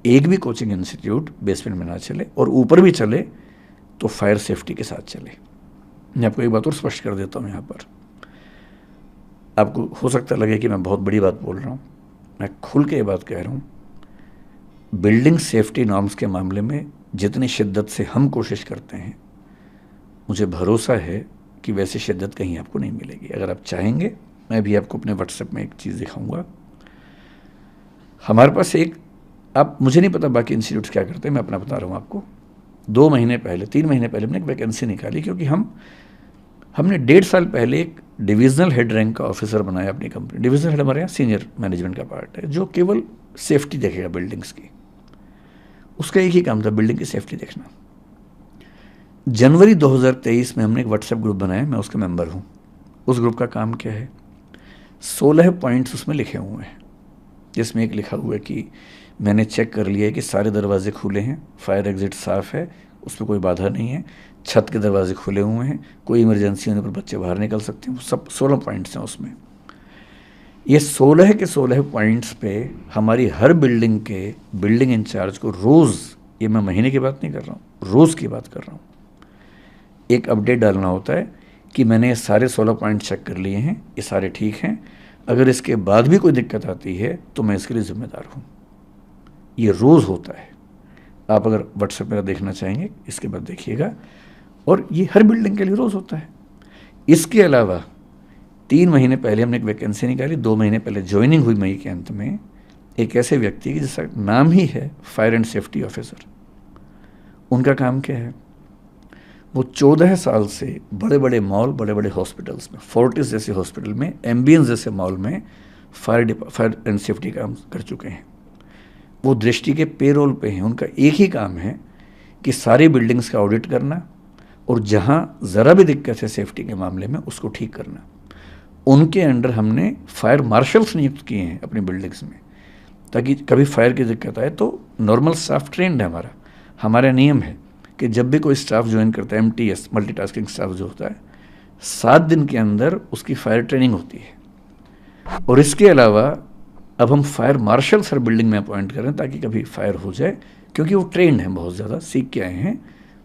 एक भी कोचिंग इंस्टीट्यूट बेसमेंट में ना चले, और ऊपर भी चले तो फायर सेफ्टी के साथ चले। मैं आपको एक बात और स्पष्ट कर देता हूँ यहाँ पर, आपको हो सकता लगे कि मैं बहुत बड़ी बात बोल रहा हूँ, मैं खुल के ये बात कह रहा हूँ। बिल्डिंग सेफ्टी नॉर्म्स के मामले में जितनी शिद्दत से हम कोशिश करते हैं, मुझे भरोसा है कि वैसी शिद्दत कहीं आपको नहीं मिलेगी। अगर आप चाहेंगे, मैं भी आपको अपने व्हाट्सएप में एक चीज़ दिखाऊंगा। हमारे पास एक, आप, मुझे नहीं पता बाकी इंस्टीट्यूट्स क्या करते हैं, मैं अपना बता रहा हूँ आपको। 2 महीने पहले, 3 महीने पहले हमने एक वैकेंसी निकाली, क्योंकि हमने 1.5 साल पहले एक डिविजनल हेड रैंक का ऑफिसर बनाया अपनी कंपनी। डिविजनल हेड हमारे यहाँ सीनियर मैनेजमेंट का पार्ट है, जो केवल सेफ्टी देखेगा बिल्डिंग्स की। उसका एक ही काम था, बिल्डिंग की सेफ्टी देखना। जनवरी 2023 में हमने एक व्हाट्सएप ग्रुप बनाया, मैं उसका मेंबर हूँ। उस ग्रुप का काम क्या है, 16 पॉइंट्स उसमें लिखे हुए हैं, जिसमें एक लिखा हुआ है कि मैंने चेक कर लिया है कि सारे दरवाजे खुले हैं, फायर एग्जिट साफ़ है, उस पर कोई बाधा नहीं है, छत के दरवाजे खुले हुए हैं, कोई इमरजेंसी होने पर बच्चे बाहर निकल सकते हैं। वो सब 16 पॉइंट्स हैं उसमें। ये 16 के 16 पॉइंट्स पे हमारी हर बिल्डिंग के बिल्डिंग इंचार्ज को रोज़, ये मैं महीने की बात नहीं कर रहा हूँ, रोज़ की बात कर रहा हूँ, एक अपडेट डालना होता है कि मैंने ये सारे 16 पॉइंट चेक कर लिए हैं, ये सारे ठीक हैं, अगर इसके बाद भी कोई दिक्कत आती है तो मैं इसके लिए ज़िम्मेदार हूँ। ये रोज़ होता है। आप अगर व्हाट्सएप मेरा देखना चाहेंगे, इसके बाद देखिएगा। और ये हर बिल्डिंग के लिए रोज़ होता है। इसके अलावा 3 महीने पहले हमने एक वैकेंसी निकाली, 2 महीने पहले ज्वाइनिंग हुई मई के अंत में, एक ऐसे व्यक्ति की जिसका नाम ही है फायर एंड सेफ्टी ऑफिसर। उनका काम क्या है, वो 14 साल से बड़े बड़े मॉल, बड़े बड़े हॉस्पिटल्स में, फोर्टिस जैसे हॉस्पिटल में, एम्बियंस जैसे मॉल में फायर एंड सेफ्टी काम कर चुके हैं। वो दृष्टि के पेरोल पे हैं। उनका एक ही काम है कि सारी बिल्डिंग्स का ऑडिट करना, और जहाँ ज़रा भी दिक्कत है सेफ्टी के मामले में उसको ठीक करना। उनके अंडर हमने फायर मार्शल्स नियुक्त किए हैं अपनी बिल्डिंग्स में, ताकि कभी फायर की दिक्कत आए तो नॉर्मल स्टाफ ट्रेंड है हमारा नियम है कि जब भी कोई स्टाफ ज्वाइन करता है, MTS मल्टीटास्किंग स्टाफ जो होता है, 7 दिन के अंदर उसकी फायर ट्रेनिंग होती है। और इसके अलावा अब हम फायर मार्शल्स हर बिल्डिंग में अपॉइंट करें, ताकि कभी फायर हो जाए, क्योंकि वो ट्रेंड हैं, बहुत ज़्यादा सीख के आए हैं,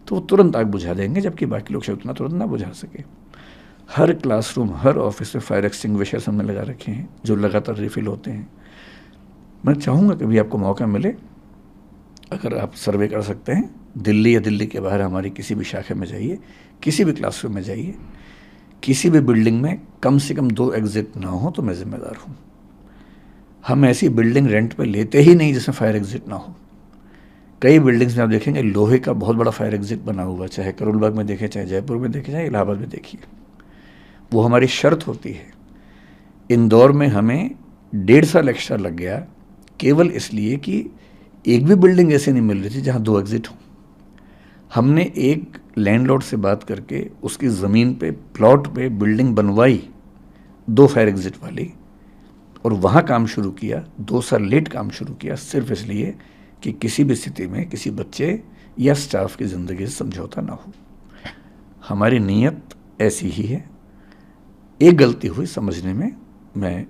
तो वो तुरंत आग बुझा देंगे, जबकि बाकी लोग शायद उतना तुरंत ना बुझा सके। हर क्लासरूम, हर ऑफिस में फायर एक्सटिंग्विशर्स हमने लगा रखे हैं, जो लगातार रिफिल होते हैं। मैं चाहूँगा कभी आपको मौका मिले, अगर आप सर्वे कर सकते हैं, दिल्ली या दिल्ली के बाहर हमारी किसी भी शाखा में जाइए, किसी भी क्लासरूम में जाइए, किसी भी बिल्डिंग में कम से कम 2 एग्जिट ना हो तो मैं ज़िम्मेदार हूँ। हम ऐसी बिल्डिंग रेंट पे लेते ही नहीं जिसमें फायर एग्जिट ना हो। कई बिल्डिंग्स में आप देखेंगे लोहे का बहुत बड़ा फायर एग्जिट बना हुआ, चाहे करोल बाग में देखें, चाहे जयपुर में देखें, चाहे इलाहाबाद में देखिए। वो हमारी शर्त होती है। इंदौर में हमें 1.5 साल एक्स्ट्रा लग गया, केवल इसलिए कि एक भी बिल्डिंग ऐसे नहीं मिल रही थी जहाँ 2 एग्जिट हों। हमने एक लैंडलॉर्ड से बात करके उसकी ज़मीन पे, प्लॉट पे बिल्डिंग बनवाई 2 फायर एग्जिट वाली, और वहाँ काम शुरू किया। 2 साल लेट काम शुरू किया, सिर्फ इसलिए कि किसी भी स्थिति में किसी बच्चे या स्टाफ की ज़िंदगी से समझौता ना हो। हमारी नीयत ऐसी ही है। एक गलती हुई समझने में, मैं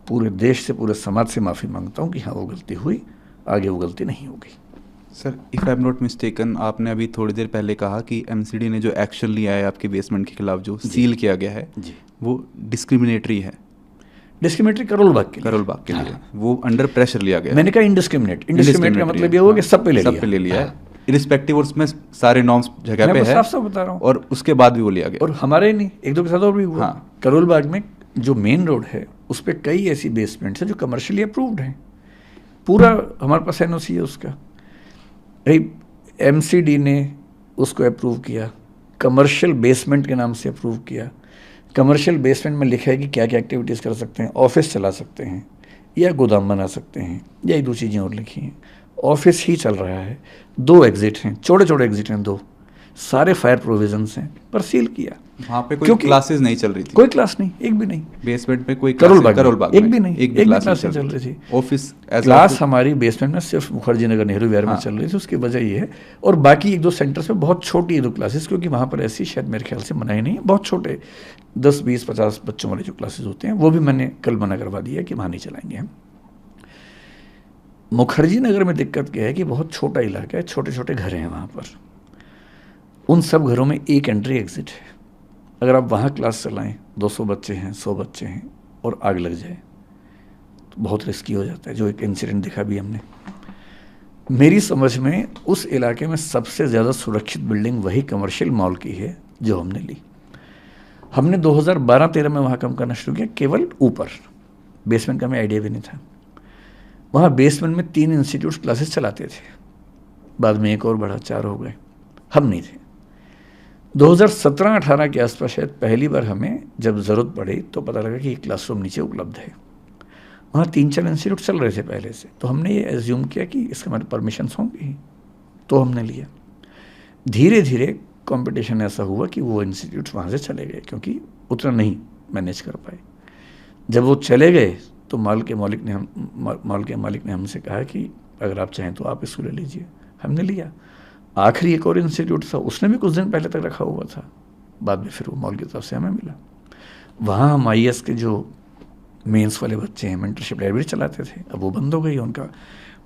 पूरे देश से, पूरे समाज से माफ़ी मांगता हूँ कि हाँ वो गलती हुई, आगे वो गलती नहीं होगी। Sir, if I am not mistaken, आपने अभी थोड़ी देर पहले कहा कि MCD ने जो एक्शन लिया है आपके बेसमेंट के खिलाफ, जो सील किया गया है जी, वो डिस्क्रिमिनेटरी है। डिस्क्रिमिनेटरी करोल बाग के लिए वो अंडर प्रेशर लिया गया। मैंने कहा इनडिस्क्रिमिनेट का मतलब ये हुआ कि सब पे ले लिया है, इरिस्पेक्टिव, और उसमें सारे नॉर्म्स जगह पे है, साफ बता रहा हूँ, और उसके बाद भी वो लिया गया। और हमारे नहीं, 1-2 के साथ और भी हुआ। हाँ, करोल बाग में जो मेन रोड है उस पर कई ऐसी बेसमेंट्स हैं जो कमर्शियली अप्रूव्ड हैं, पूरा हमारे पास NOC है उसका। भाई MCD ने उसको अप्रूव किया, कमर्शियल बेसमेंट के नाम से अप्रूव किया। कमर्शियल बेसमेंट में लिखा है कि क्या क्या एक्टिविटीज़ कर सकते हैं, ऑफिस चला सकते हैं या गोदाम बना सकते हैं या एक दो चीज़ें और लिखी हैं। ऑफिस ही चल रहा है, 2 एग्जिट हैं, छोटे छोटे एग्जिट हैं 2, सारे फायर प्रोविजंस हैं, पर सील किया। वहाँ पे कोई क्लासेस नहीं चल रही थी, कोई क्लास नहीं, एक भी नहीं। बेसमेंट में कोई करोल बाग बाग एक भी नहीं, एक भी क्लास नहीं चल रही थी। ऑफिस क्लास हमारी बेसमेंट में सिर्फ मुखर्जी नगर नेहरू विहार में चल रही थी, उसकी वजह ये है। और बाकी 1-2 सेंटर्स में बहुत छोटी 2 क्लासेस, क्योंकि वहाँ पर ऐसी शायद मेरे ख्याल से मनाही नहीं है, बहुत छोटे 10, 20, 50 बच्चों वाले जो क्लासेस होते हैं, वो भी मैंने कल मना करवा दिया कि वहाँ नहीं चलाएंगे हम। मुखर्जी नगर में दिक्कत क्या है कि बहुत छोटा इलाका है, छोटे छोटे घर हैं वहाँ पर, उन सब घरों में एक एंट्री एग्जिट है। अगर आप वहाँ क्लास चलाएं, 200 बच्चे हैं, 100 बच्चे हैं और आग लग जाए तो बहुत रिस्की हो जाता है, जो एक इंसिडेंट देखा भी हमने। मेरी समझ में उस इलाके में सबसे ज़्यादा सुरक्षित बिल्डिंग वही कमर्शियल मॉल की है जो हमने ली। हमने 2012-13 में वहाँ काम करना शुरू किया, केवल ऊपर, बेसमेंट का हमें आइडिया भी नहीं था। वहाँ बेसमेंट में 3 इंस्टीट्यूट क्लासेस चलाते थे, बाद में एक और बढ़ा, 4 हो गए, हम नहीं थे। 2017-18 के आसपास शायद पहली बार हमें जब ज़रूरत पड़ी तो पता लगा कि एक क्लासरूम नीचे उपलब्ध है। वहाँ 3-4 इंस्टीट्यूट चल रहे थे पहले से, तो हमने ये एज्यूम किया कि इसके हमारे परमिशंस होंगी, तो हमने लिया। धीरे धीरे कंपटीशन ऐसा हुआ कि वो इंस्टीट्यूट वहाँ से चले गए, क्योंकि उतना नहीं मैनेज कर पाए। जब वो चले गए तो मॉल के मालिक ने हमसे कहा कि अगर आप चाहें तो आप इसको ले लीजिए। हमने लिया। आखिरी एक और इंस्टीट्यूट था, उसने भी कुछ दिन पहले तक रखा हुआ था, बाद में फिर वो मॉल की तरफ से हमें मिला। वहाँ हम IAS के जो मेंस वाले बच्चे हैं, मेंटरशिप लाइब्रेरी चलाते थे, अब वो बंद हो गई, उनका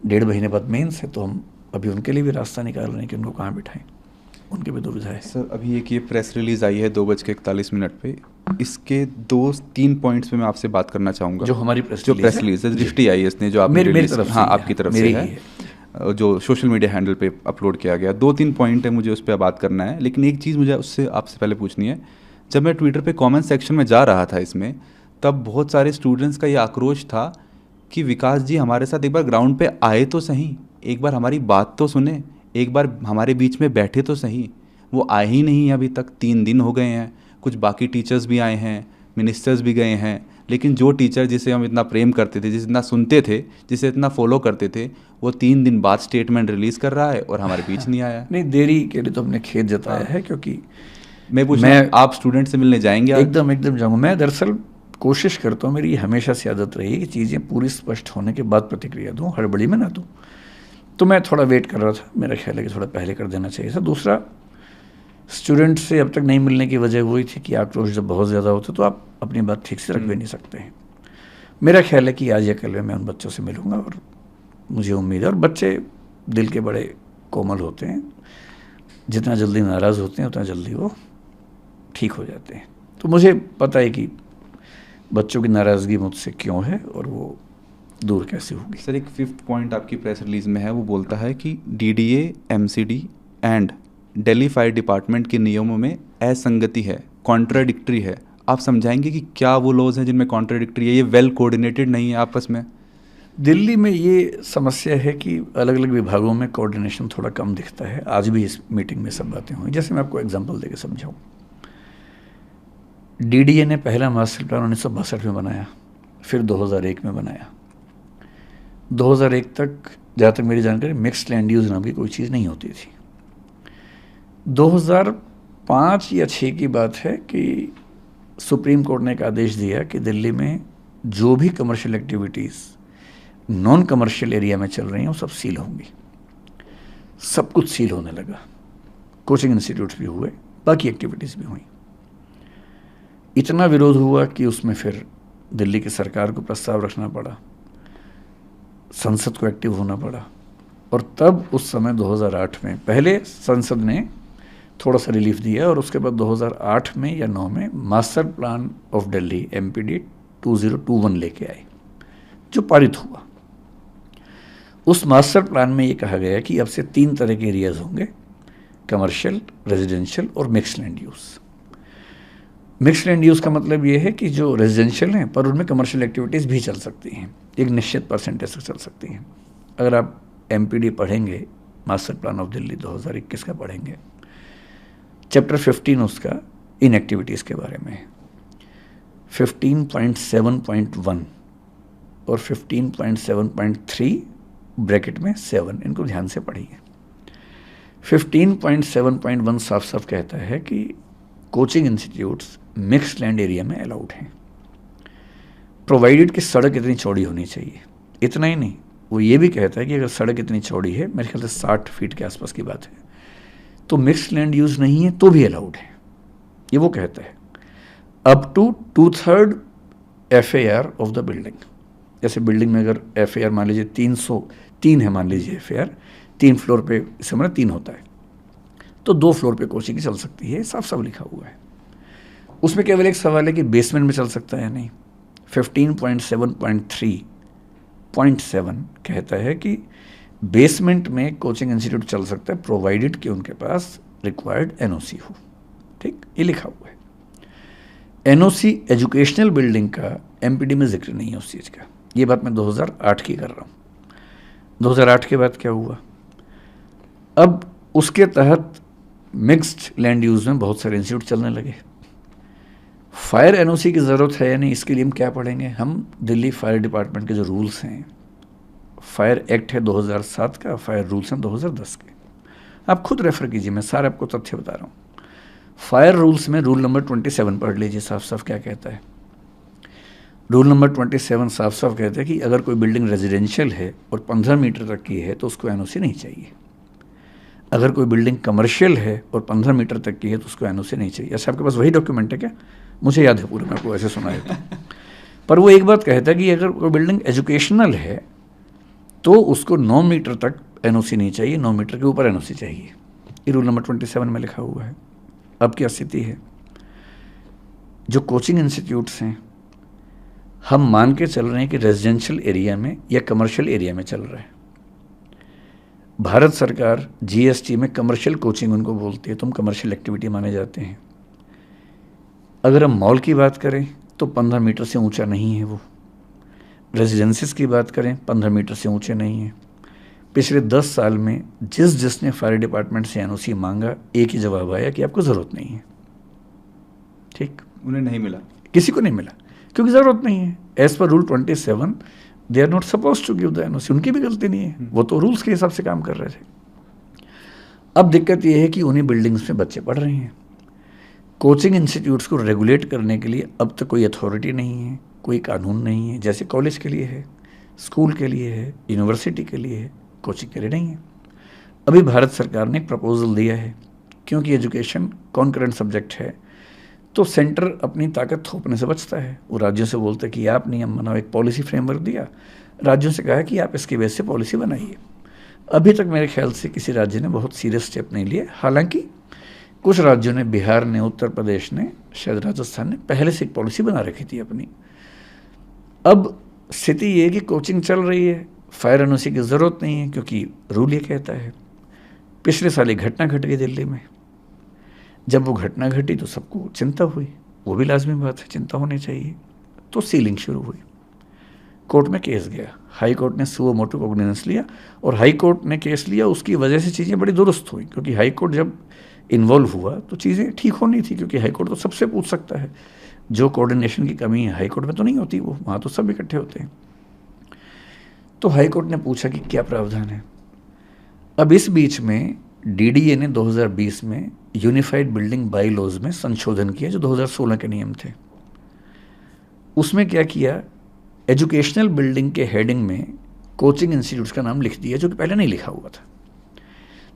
1.5 महीने बाद मेंस है, तो हम अभी उनके लिए भी रास्ता निकाल रहे हैं कि उनको कहाँ बिठाएं, उनकी भी दुविधा है। सर अभी एक ये प्रेस रिलीज़ आई है 2:41 पे, इसके 2-3 पॉइंट्स पे मैं आपसे बात करना चाहूँगा। जो हमारी प्रेस रिलीज है दृष्टि IAS ने, जो आपने मेरी तरफ से, हाँ आपकी तरफ से है, जो सोशल मीडिया हैंडल पे अपलोड किया गया। 2-3 पॉइंट है, मुझे उस पर बात करना है, लेकिन एक चीज़ मुझे उससे आपसे पहले पूछनी है। जब मैं ट्विटर पे कमेंट सेक्शन में जा रहा था इसमें, तब बहुत सारे स्टूडेंट्स का ये आक्रोश था कि विकास जी हमारे साथ एक बार ग्राउंड पे आए तो सही, एक बार हमारी बात तो सुने, एक बार हमारे बीच में बैठे तो सही। वो आए ही नहीं अभी तक, 3 दिन हो गए हैं। कुछ बाकी टीचर्स भी आए हैं, मिनिस्टर्स भी गए हैं, लेकिन जो टीचर जिसे हम इतना प्रेम करते थे, जिसे इतना सुनते थे, जिसे इतना फॉलो करते थे, वो 3 दिन बाद स्टेटमेंट रिलीज़ कर रहा है और हमारे बीच नहीं आया। नहीं, देरी के लिए तो हमने खेद जताया है, क्योंकि मैं आप स्टूडेंट से मिलने जाएंगे? एकदम जाऊँगा। मैं दरअसल कोशिश करता हूँ, मेरी हमेशा से आदत रही है कि चीज़ें पूरी स्पष्ट होने के बाद प्रतिक्रिया दूँ, हड़बड़ी में ना दूँ। तो मैं थोड़ा वेट कर रहा था, मेरा ख्याल है कि थोड़ा पहले कर देना चाहिए था। दूसरा, स्टूडेंट से अब तक नहीं मिलने की वजह वही थी कि आक्रोश जब बहुत ज़्यादा होता तो आप अपनी बात ठीक से रख भी नहीं सकते हैं। मेरा ख्याल है कि आज या कल में मैं उन बच्चों से मिलूँगा, और मुझे उम्मीद है, और बच्चे दिल के बड़े कोमल होते हैं, जितना जल्दी नाराज़ होते हैं उतना जल्दी वो ठीक हो जाते हैं। तो मुझे पता है कि बच्चों की नाराज़गी मुझसे क्यों है और वो दूर कैसे होगी। सर एक 5th पॉइंट आपकी प्रेस रिलीज में है, वो बोलता है कि DDA, MCD and Delhi fire department के नियमों में असंगति है, कॉन्ट्राडिक्टरी है। आप समझाएंगे कि क्या वो लॉज हैं जिनमें कॉन्ट्राडिक्टरी है, ये वेल कोऑर्डिनेटेड नहीं है आपस में? दिल्ली में ये समस्या है कि अलग अलग विभागों में कोऑर्डिनेशन थोड़ा कम दिखता है। आज भी इस मीटिंग में सब बातें हुई। जैसे मैं आपको एग्जांपल देके समझाऊँ, DDA ने पहला मास्टर प्लान 1962 में बनाया, फिर 2001 में बनाया। 2001 तक, जहाँ तक मेरी जानकारी, मिक्स्ड लैंड यूज़ नाम की कोई चीज़ नहीं होती थी। 2005 या 6 की बात है कि सुप्रीम कोर्ट ने एक आदेश दिया कि दिल्ली में जो भी commercial activities non commercial area में चल रही हैं वो सब सील होंगी। सब कुछ सील होने लगा, कोचिंग इंस्टीट्यूट्स भी हुए, बाकी एक्टिविटीज़ भी हुई। इतना विरोध हुआ कि उसमें फिर दिल्ली की सरकार को प्रस्ताव रखना पड़ा, संसद को एक्टिव होना पड़ा, और तब उस समय 2008 में पहले संसद ने थोड़ा सा रिलीफ दिया, और उसके बाद 2008 में या 9 में master plan of Delhi MPD 2021 लेके आए, जो पारित हुआ। उस मास्टर प्लान में ये कहा गया कि अब से 3 तरह के एरियाज होंगे, कमर्शियल, रेजिडेंशियल और mixed land use. Mixed land use का मतलब ये है कि जो रेजिडेंशियल हैं पर उनमें कमर्शियल एक्टिविटीज़ भी चल सकती हैं, एक निश्चित परसेंटेज तक चल सकती हैं। अगर आप MPD पढ़ेंगे, मास्टर प्लान ऑफ दिल्ली 2021 का पढ़ेंगे, चैप्टर 15 उसका इनएक्टिविटीज़ के बारे में है। 15.7.1 और 15.7.3 ब्रैकेट में 7, इनको ध्यान से पढ़िए। 15.7.1 साफ साफ कहता है कि coaching institutes mixed land area में अलाउड हैं, प्रोवाइडेड कि सड़क इतनी चौड़ी होनी चाहिए। इतना ही नहीं, वो ये भी कहता है कि अगर सड़क इतनी चौड़ी है, मेरे ख्याल से 60 फीट के आसपास की बात है, तो मिक्स्ड लैंड यूज नहीं है तो भी अलाउड है, ये वो कहता है। Up to 2/3 FAR of the building. जैसे बिल्डिंग में अगर FAR मान लीजिए 303 है, मान लीजिए FAR 3 फ्लोर पे, इस समय 3 होता है, तो 2 फ्लोर पे कोचिंग चल सकती है, साफ साफ लिखा हुआ है। उसमें केवल एक सवाल है कि बेसमेंट में चल सकता है या नहीं। 15.7.3.7 कहता है कि बेसमेंट में कोचिंग इंस्टीट्यूट चल सकता है प्रोवाइडेड कि उनके पास रिक्वायर्ड NOC हो। ठीक, ये लिखा हुआ है। NOC एजुकेशनल बिल्डिंग का MPD में जिक्र नहीं है उस चीज़ का। ये बात मैं 2008 की कर रहा हूँ। 2008 के बाद क्या हुआ, अब उसके तहत मिक्स्ड लैंड यूज में बहुत सारे इंस्टीट्यूट चलने लगे। फायर NOC की ज़रूरत है या नहीं, इसके लिए हम क्या पढ़ेंगे, हम दिल्ली फायर डिपार्टमेंट के जो रूल्स हैं, फायर एक्ट है 2007 का, फायर रूल्स हैं 2010 के, आप खुद रेफर कीजिए, मैं सारे आपको तथ्य बता रहा हूँ। फायर रूल्स में रूल नंबर 27 पढ़ लीजिए, साफ साफ क्या कहता है। रूल नंबर 27 साफ साफ कहता है कि अगर कोई बिल्डिंग रेजिडेंशियल है और 15 मीटर तक की है तो उसको NOC नहीं चाहिए। अगर कोई बिल्डिंग कमर्शियल है और 15 मीटर तक की है तो उसको NOC नहीं चाहिए। ऐसा आपके पास वही डॉक्यूमेंट है क्या? मुझे याद है पूरा, मैं आपको ऐसे सुनाया था। पर वो एक बात कहता है कि अगर कोई बिल्डिंग एजुकेशनल है तो उसको 9 मीटर तक NOC नहीं चाहिए, 9 मीटर के ऊपर NOC चाहिए। ये रूल नंबर 27 में लिखा हुआ है। अब क्या स्थिति है, जो कोचिंग इंस्टीट्यूट्स हैं, हम मान के चल रहे हैं कि रेजिडेंशियल एरिया में या कमर्शियल एरिया में चल रहा है। भारत सरकार GST में कमर्शियल कोचिंग उनको बोलती है, तुम कमर्शियल एक्टिविटी माने जाते हैं। अगर हम मॉल की बात करें तो 15 मीटर से ऊंचा नहीं है वो। रेजिडेंसीज की बात करें 15 मीटर से ऊंचे नहीं है। पिछले 10 साल में जिसने फायर डिपार्टमेंट से NOC मांगा, एक ही जवाब आया कि आपको ज़रूरत नहीं है। ठीक, उन्हें नहीं मिला, किसी को नहीं मिला क्योंकि ज़रूरत नहीं है। As per rule 27 they are not suppose to give the NOC। उनकी भी गलती नहीं है, वो तो रूल्स के हिसाब से काम कर रहे थे। अब दिक्कत ये है कि उन्हीं बिल्डिंग्स में बच्चे पढ़ रहे हैं। कोचिंग इंस्टीट्यूट्स को रेगुलेट करने के लिए अब तक कोई अथॉरिटी नहीं है, कोई कानून नहीं है। जैसे कॉलेज के लिए है, स्कूल के लिए है, यूनिवर्सिटी के लिए है, कोचिंग के लिए नहीं है। अभी भारत सरकार ने एक प्रपोजल दिया है, क्योंकि एजुकेशन कॉन्करेंट सब्जेक्ट है तो सेंटर अपनी ताकत थोपने से बचता है। वो राज्यों से बोलते हैं कि आप नियम बनाओ, एक पॉलिसी फ्रेमवर्क दिया, राज्यों से कहा कि आप इसकी बेस से पॉलिसी बनाइए। अभी तक मेरे ख्याल से किसी राज्य ने बहुत सीरियस स्टेप नहीं लिए। हालांकि कुछ राज्यों ने, बिहार ने, उत्तर प्रदेश ने, शायद राजस्थान ने पहले से एक पॉलिसी बना रखी थी अपनी। अब स्थिति ये है कि कोचिंग चल रही है, फायर NOC की ज़रूरत नहीं है क्योंकि रूल ये कहता है। पिछले साल एक घटना घट गई दिल्ली में। जब वो घटना घटी तो सबको चिंता हुई, वो भी लाजमी बात है, चिंता होनी चाहिए। तो सीलिंग शुरू हुई, कोर्ट में केस गया, हाई कोर्ट ने सुओ मोटो कॉग्निजेंस लिया और हाई कोर्ट ने केस लिया। उसकी वजह से चीज़ें बड़ी दुरुस्त हुई, क्योंकि हाई कोर्ट जब इन्वॉल्व हुआ तो चीज़ें ठीक होनी थी, क्योंकि हाई कोर्ट तो सबसे पूछ सकता है। जो कोऑर्डिनेशन की कमी है हाई कोर्ट में तो नहीं होती, वो वहाँ तो सब इकट्ठे होते हैं। तो हाई कोर्ट ने पूछा कि क्या प्रावधान है। अब इस बीच में DDA ने 2020 में यूनिफाइड बिल्डिंग बाई लॉज में संशोधन किया, जो 2016 के नियम थे। उसमें क्या किया, एजुकेशनल बिल्डिंग के हेडिंग में कोचिंग इंस्टीट्यूट्स का नाम लिख दिया, जो कि पहले नहीं लिखा हुआ था।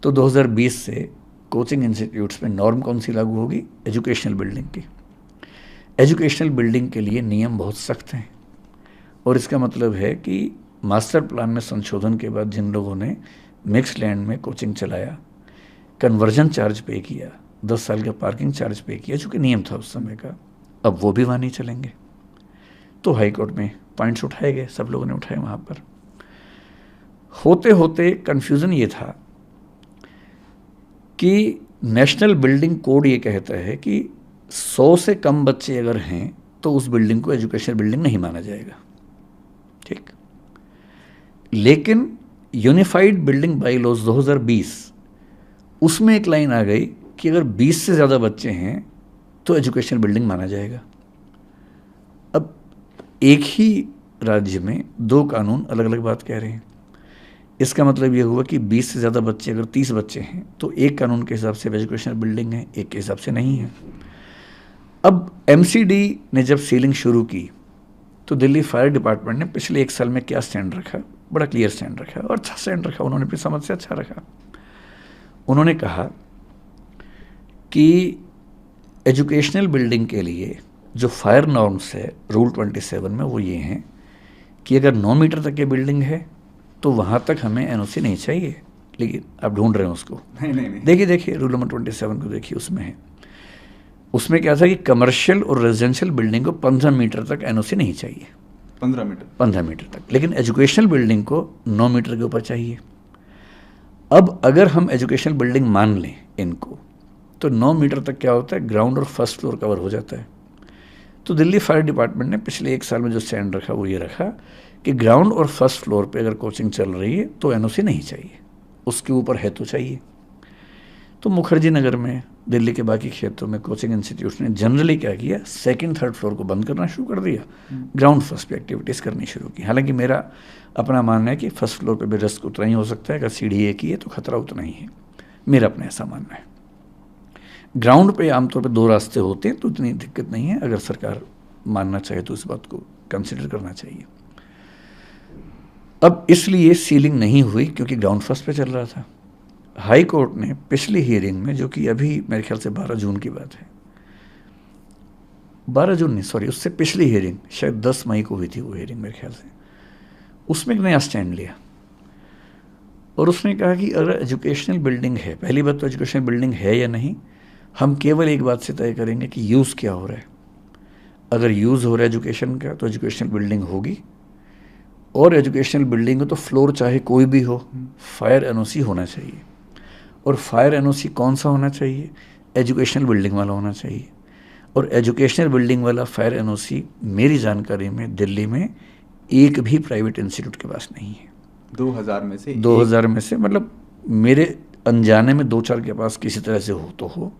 तो 2020 से कोचिंग इंस्टीट्यूट्स में नॉर्म कौन सी लागू होगी, एजुकेशनल बिल्डिंग की। एजुकेशनल बिल्डिंग के लिए नियम बहुत सख्त हैं और इसका मतलब है कि मास्टर प्लान में संशोधन के बाद जिन लोगों ने मिक्स लैंड में कोचिंग चलाया, कन्वर्जन चार्ज पे किया, 10 साल का पार्किंग चार्ज पे किया, जो कि नियम था उस समय का, अब वो भी वहाँ नहीं चलेंगे। तो हाई कोर्ट में पॉइंट्स उठाए गए, सब लोगों ने उठाए। वहाँ पर होते होते कन्फ्यूज़न ये था कि नेशनल बिल्डिंग कोड ये कहता है कि 100 से कम बच्चे अगर हैं तो उस बिल्डिंग को एजुकेशनल बिल्डिंग नहीं माना जाएगा। ठीक, लेकिन यूनिफाइड बिल्डिंग बाई लॉज 2020 उसमें एक लाइन आ गई कि अगर 20 से ज़्यादा बच्चे हैं तो एजुकेशनल बिल्डिंग माना जाएगा। अब एक ही राज्य में दो कानून अलग अलग बात कह रहे हैं। इसका मतलब ये हुआ कि 20 से ज़्यादा बच्चे, अगर 30 बच्चे हैं तो एक कानून के हिसाब से एजुकेशनल बिल्डिंग है, एक के हिसाब से नहीं है। अब एमसीडी ने जब सीलिंग शुरू की तो दिल्ली फायर डिपार्टमेंट ने पिछले 1 साल में क्या स्टैंड रखा, बड़ा क्लियर स्टैंड रखा और अच्छा स्टैंड रखा। उन्होंने अपनी समझ से अच्छा रखा। उन्होंने कहा कि एजुकेशनल बिल्डिंग के लिए जो फायर नॉर्म्स है रूल 27 में वो ये हैं कि अगर 9 मीटर तक की बिल्डिंग है तो वहाँ तक हमें एनओसी नहीं चाहिए। लेकिन आप ढूंढ रहे हैं उसको, नहीं। देखिए रूल नंबर 27 को देखिए, उसमें है, उसमें क्या था कि कमर्शियल और रेजिडेंशियल बिल्डिंग को 15 मीटर तक एनओसी नहीं चाहिए। 15 मीटर तक, लेकिन एजुकेशनल बिल्डिंग को 9 मीटर के ऊपर चाहिए। अब अगर हम एजुकेशनल बिल्डिंग मान लें इनको, तो 9 मीटर तक क्या होता है, ग्राउंड और फर्स्ट फ्लोर कवर हो जाता है। तो दिल्ली फायर डिपार्टमेंट ने पिछले 1 साल में जो स्टैंड रखा वो ये रखा कि ग्राउंड और फर्स्ट फ्लोर पे अगर कोचिंग चल रही है तो एनओसी नहीं चाहिए, उसके ऊपर है तो चाहिए। तो मुखर्जी नगर में, दिल्ली के बाकी क्षेत्रों में कोचिंग इंस्टीट्यूट ने जनरली क्या किया, 2nd 3rd फ्लोर को बंद करना शुरू कर दिया, ग्राउंड फर्स्ट पे एक्टिविटीज़ करनी शुरू की। हालांकि मेरा अपना मानना है कि फर्स्ट फ्लोर पे भी रिस्क उतना ही हो सकता है, अगर सीढ़ी एक ही है तो खतरा उतना ही है, मेरा अपना ऐसा मानना है। ग्राउंड पे आमतौर पे 2 रास्ते होते हैं तो इतनी दिक्कत नहीं है। अगर सरकार मानना चाहे तो इस बात को कंसिडर करना चाहिए। अब इसलिए सीलिंग नहीं हुई क्योंकि ग्राउंड फर्स्ट पे चल रहा था। हाई कोर्ट ने पिछली हियरिंग में, जो कि अभी मेरे ख्याल से 12 जून की बात है, 12 जून नहीं सॉरी, उससे पिछली हियरिंग शायद 10 मई को हुई थी वो हियरिंग मेरे ख्याल से, उसमें एक नया स्टैंड लिया और उसने कहा कि अगर एजुकेशनल बिल्डिंग है, पहली बात तो एजुकेशनल बिल्डिंग है या नहीं, हम केवल एक बात से तय करेंगे कि यूज़ क्या हो रहा है। अगर यूज़ हो रहा है एजुकेशन का तो एजुकेशनल बिल्डिंग होगी, और एजुकेशनल बिल्डिंग हो तो फ्लोर चाहे कोई भी हो, फायर एनओसी होना चाहिए। और फायर एनओसी कौन सा होना चाहिए, एजुकेशनल बिल्डिंग वाला होना चाहिए। और एजुकेशनल बिल्डिंग वाला फायर एनओसी मेरी जानकारी में दिल्ली में एक भी प्राइवेट इंस्टीट्यूट के पास नहीं है। 2000 में से मतलब मेरे अनजाने में 2-4 के पास किसी तरह से हो तो हो,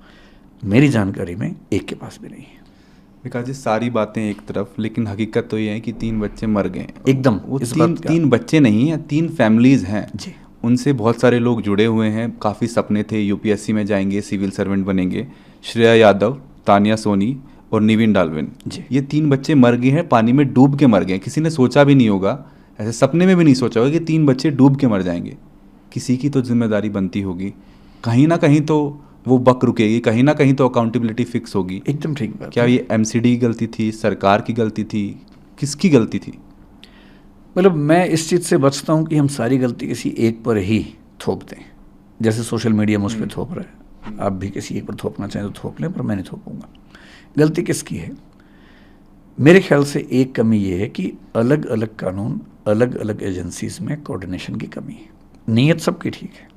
मेरी जानकारी में एक के पास भी नहीं है। विकास जी, सारी बातें एक तरफ, लेकिन हकीकत तो ये है कि 3 बच्चे मर गए एकदम। वो 3 बच्चे नहीं हैं, 3 फैमिलीज़ हैं जी। उनसे बहुत सारे लोग जुड़े हुए हैं। काफ़ी सपने थे, यूपीएससी में जाएंगे, सिविल सर्वेंट बनेंगे। श्रेया यादव, तानिया सोनी और निविन डाल्विन, ये 3 बच्चे मर गए हैं, पानी में डूब के मर गए। किसी ने सोचा भी नहीं होगा, ऐसे सपने में भी नहीं सोचा होगा कि 3 बच्चे डूब के मर जाएंगे। किसी की तो जिम्मेदारी बनती होगी, कहीं ना कहीं तो वो बक रुकेगी, कहीं ना कहीं तो अकाउंटेबिलिटी फिक्स होगी। एकदम ठीक बात। क्या ये एमसीडी की गलती थी, सरकार की गलती थी, किसकी गलती थी? मतलब मैं इस चीज़ से बचता हूँ कि हम सारी गलती किसी एक पर ही थोप दें, जैसे सोशल मीडिया मुझ पर थोप रहा है। आप भी किसी एक पर थोपना चाहें तो थोप लें, पर मैं नहीं थोपूंगा। गलती किसकी है? मेरे ख्याल से एक कमी ये है कि अलग अलग कानून, अलग अलग एजेंसीज में कोऑर्डिनेशन की कमी है। नीयत सबकी ठीक है,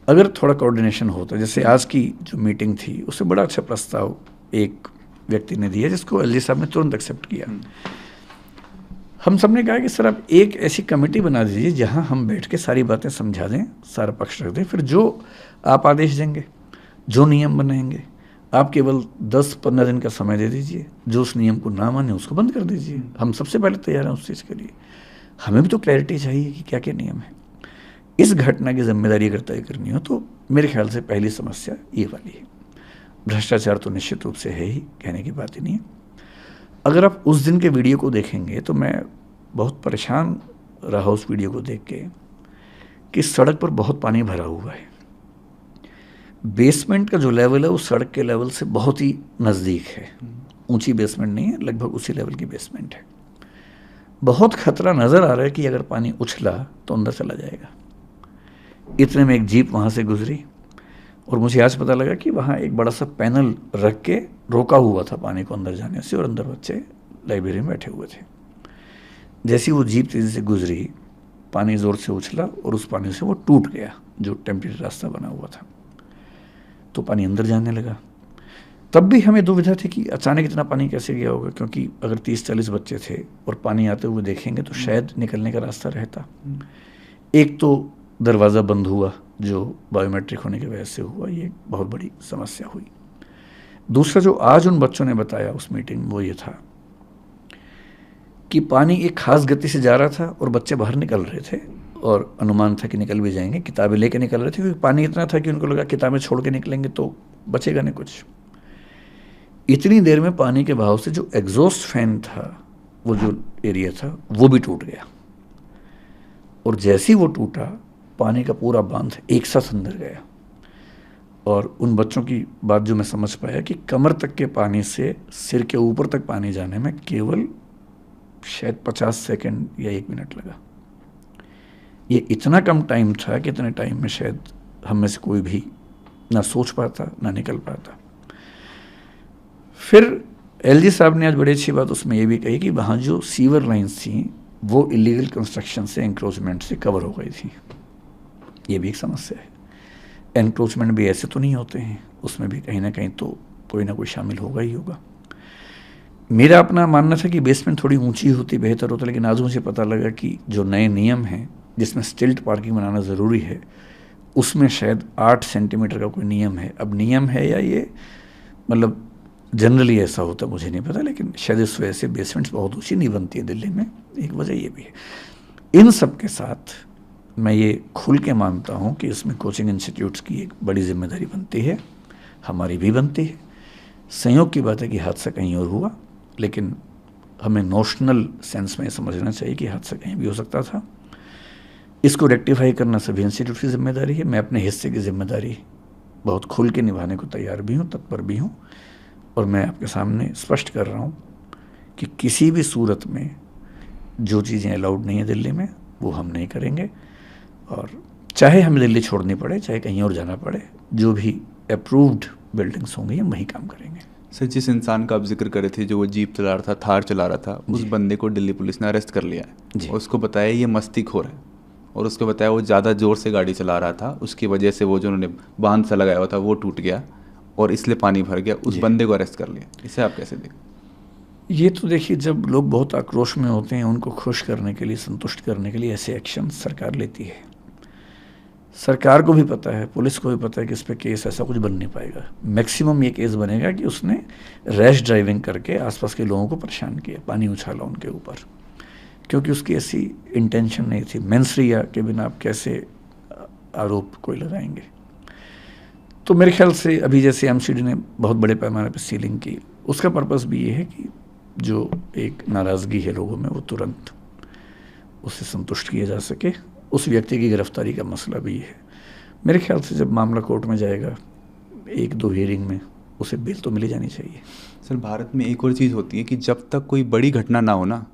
अगर थोड़ा कोऑर्डिनेशन होता, जैसे आज की जो मीटिंग थी उससे बड़ा अच्छा प्रस्ताव एक व्यक्ति ने दिया जिसको एलजी साहब ने तुरंत एक्सेप्ट किया। हम सब ने कहा कि सर आप एक ऐसी कमेटी बना दीजिए जहां हम बैठ के सारी बातें समझा दें, सारा पक्ष रख दें, फिर जो आप आदेश देंगे, जो नियम बनाएंगे, आप केवल 10-15 दिन का समय दे दीजिए। जो उस नियम को ना माने उसको बंद कर दीजिए। हम सबसे पहले तैयार हैं उस चीज़ के लिए। हमें भी तो क्लैरिटी चाहिए कि क्या क्या नियम है। इस घटना की जिम्मेदारी अगर तय करनी हो तो मेरे ख्याल से पहली समस्या ये वाली है। भ्रष्टाचार तो निश्चित रूप से है ही, कहने की बात ही नहीं है। अगर आप उस दिन के वीडियो को देखेंगे तो मैं बहुत परेशान रहा उस वीडियो को देख के कि सड़क पर बहुत पानी भरा हुआ है। बेसमेंट का जो लेवल है वो सड़क के लेवल से बहुत ही नज़दीक है। ऊंची बेसमेंट नहीं है, लगभग उसी लेवल की बेसमेंट है। बहुत खतरा नज़र आ रहा है कि अगर पानी उछला तो अंदर चला जाएगा। इतने में एक जीप वहाँ से गुजरी और मुझे आज पता लगा कि वहाँ एक बड़ा सा पैनल रख के रोका हुआ था पानी को अंदर जाने से, और अंदर बच्चे लाइब्रेरी में बैठे हुए थे। जैसी वो जीप तेज़ी से गुजरी, पानी ज़ोर से उछला और उस पानी से वो टूट गया जो टेम्परेरी रास्ता बना हुआ था, तो पानी अंदर जाने लगा। तब भी हमें दुविधा थी कि अचानक इतना पानी कैसे गया होगा, क्योंकि अगर 30-40 बच्चे थे और पानी आते हुए देखेंगे तो शायद निकलने का रास्ता रहता। एक तो दरवाज़ा बंद हुआ जो बायोमेट्रिक होने की वजह से हुआ, ये बहुत बड़ी समस्या हुई। दूसरा जो आज उन बच्चों ने बताया उस मीटिंग में, वो ये था कि पानी एक खास गति से जा रहा था और बच्चे बाहर निकल रहे थे और अनुमान था कि निकल भी जाएंगे, किताबें लेके निकल रहे थे क्योंकि पानी इतना था कि उनको लगा किताबें छोड़ के निकलेंगे तो बचेगा नहीं कुछ। इतनी देर में पानी के बहाव से जो एग्जॉस्ट फैन था, वो जो एरिया था, वो भी टूट गया और जैसे ही वो टूटा पानी का पूरा बांध एक साथ अंदर गया। और उन बच्चों की बात जो मैं समझ पाया कि कमर तक के पानी से सिर के ऊपर तक पानी जाने में केवल शायद 50 सेकंड या 1 मिनट लगा। ये इतना कम टाइम था कि इतने टाइम में शायद हम में से कोई भी ना सोच पाता ना निकल पाता। फिर एलजी साहब ने आज बड़ी अच्छी बात उसमें ये भी कही कि वहाँ जो सीवर लाइन्स थी वो इलीगल कंस्ट्रक्शन से, एंक्रोचमेंट से कवर हो गई थी। ये भी एक समस्या है। एनक्रोचमेंट भी ऐसे तो नहीं होते हैं, उसमें भी कहीं ना कहीं तो कोई ना कोई शामिल होगा ही होगा। मेरा अपना मानना था कि बेसमेंट थोड़ी ऊंची होती बेहतर होता, लेकिन आज मुझे पता लगा कि जो नए नियम हैं जिसमें स्टिल्ट पार्किंग बनाना ज़रूरी है, उसमें शायद 8 सेंटीमीटर का कोई नियम है। अब नियम है या ये मतलब जनरली ऐसा होता मुझे नहीं पता, लेकिन शायद इस वजह से बेसमेंट्स बहुत ऊँची नहीं बनती है दिल्ली में, एक वजह ये भी है। इन सब के साथ मैं ये खुल के मानता हूँ कि इसमें कोचिंग इंस्टीट्यूट्स की एक बड़ी जिम्मेदारी बनती है, हमारी भी बनती है। संयोग की बात है कि हादसा कहीं और हुआ, लेकिन हमें नोशनल सेंस में समझना चाहिए कि हादसा कहीं भी हो सकता था। इसको रेक्टिफाई करना सभी इंस्टीट्यूट की जिम्मेदारी है। मैं अपने हिस्से की जिम्मेदारी बहुत खुल के निभाने को तैयार भी हूँ, तत्पर भी हूँ, और मैं आपके सामने स्पष्ट कर रहा हूँ कि किसी भी सूरत में जो चीज़ें अलाउड नहीं है दिल्ली में वो हम नहीं करेंगे। और चाहे हमें दिल्ली छोड़नी पड़े, चाहे कहीं और जाना पड़े, जो भी अप्रूव्ड बिल्डिंग्स होंगी हम वहीं काम करेंगे। सर, जिस इंसान का आप जिक्र कर रहे थे जो वो जीप चला रहा था, थार चला रहा था, उस बंदे को दिल्ली पुलिस ने अरेस्ट कर लिया है। उसको बताया ये मस्तीखोर है और उसको बताया वो ज़्यादा ज़ोर से गाड़ी चला रहा था, उसकी वजह से वो जो उन्होंने बांध सा लगाया हुआ था वो टूट गया और इसलिए पानी भर गया। उस बंदे को अरेस्ट कर लिया। इसे आप कैसे देखें? ये तो देखिए, जब लोग बहुत आक्रोश में होते हैं उनको खुश करने के लिए, संतुष्ट करने के लिए ऐसे एक्शन सरकार लेती है। सरकार को भी पता है, पुलिस को भी पता है कि इस पर केस ऐसा कुछ बन नहीं पाएगा। मैक्सिमम ये केस बनेगा कि उसने रैश ड्राइविंग करके आसपास के लोगों को परेशान किया, पानी उछाला उनके ऊपर, क्योंकि उसकी ऐसी इंटेंशन नहीं थी। मेंसरिया के बिना आप कैसे आरोप कोई लगाएंगे? तो मेरे ख्याल से अभी जैसे एमसीडी ने बहुत बड़े पैमाने पर सीलिंग की, उसका पर्पस भी ये है कि जो एक नाराज़गी है लोगों में वो तुरंत उससे संतुष्ट किया जा सके। उस व्यक्ति की गिरफ्तारी का मसला भी है। मेरे ख्याल से जब मामला कोर्ट में जाएगा 1-2 हियरिंग में उसे बेल तो मिली जानी चाहिए। सर, भारत में एक और चीज़ होती है कि जब तक कोई बड़ी घटना ना हो ना,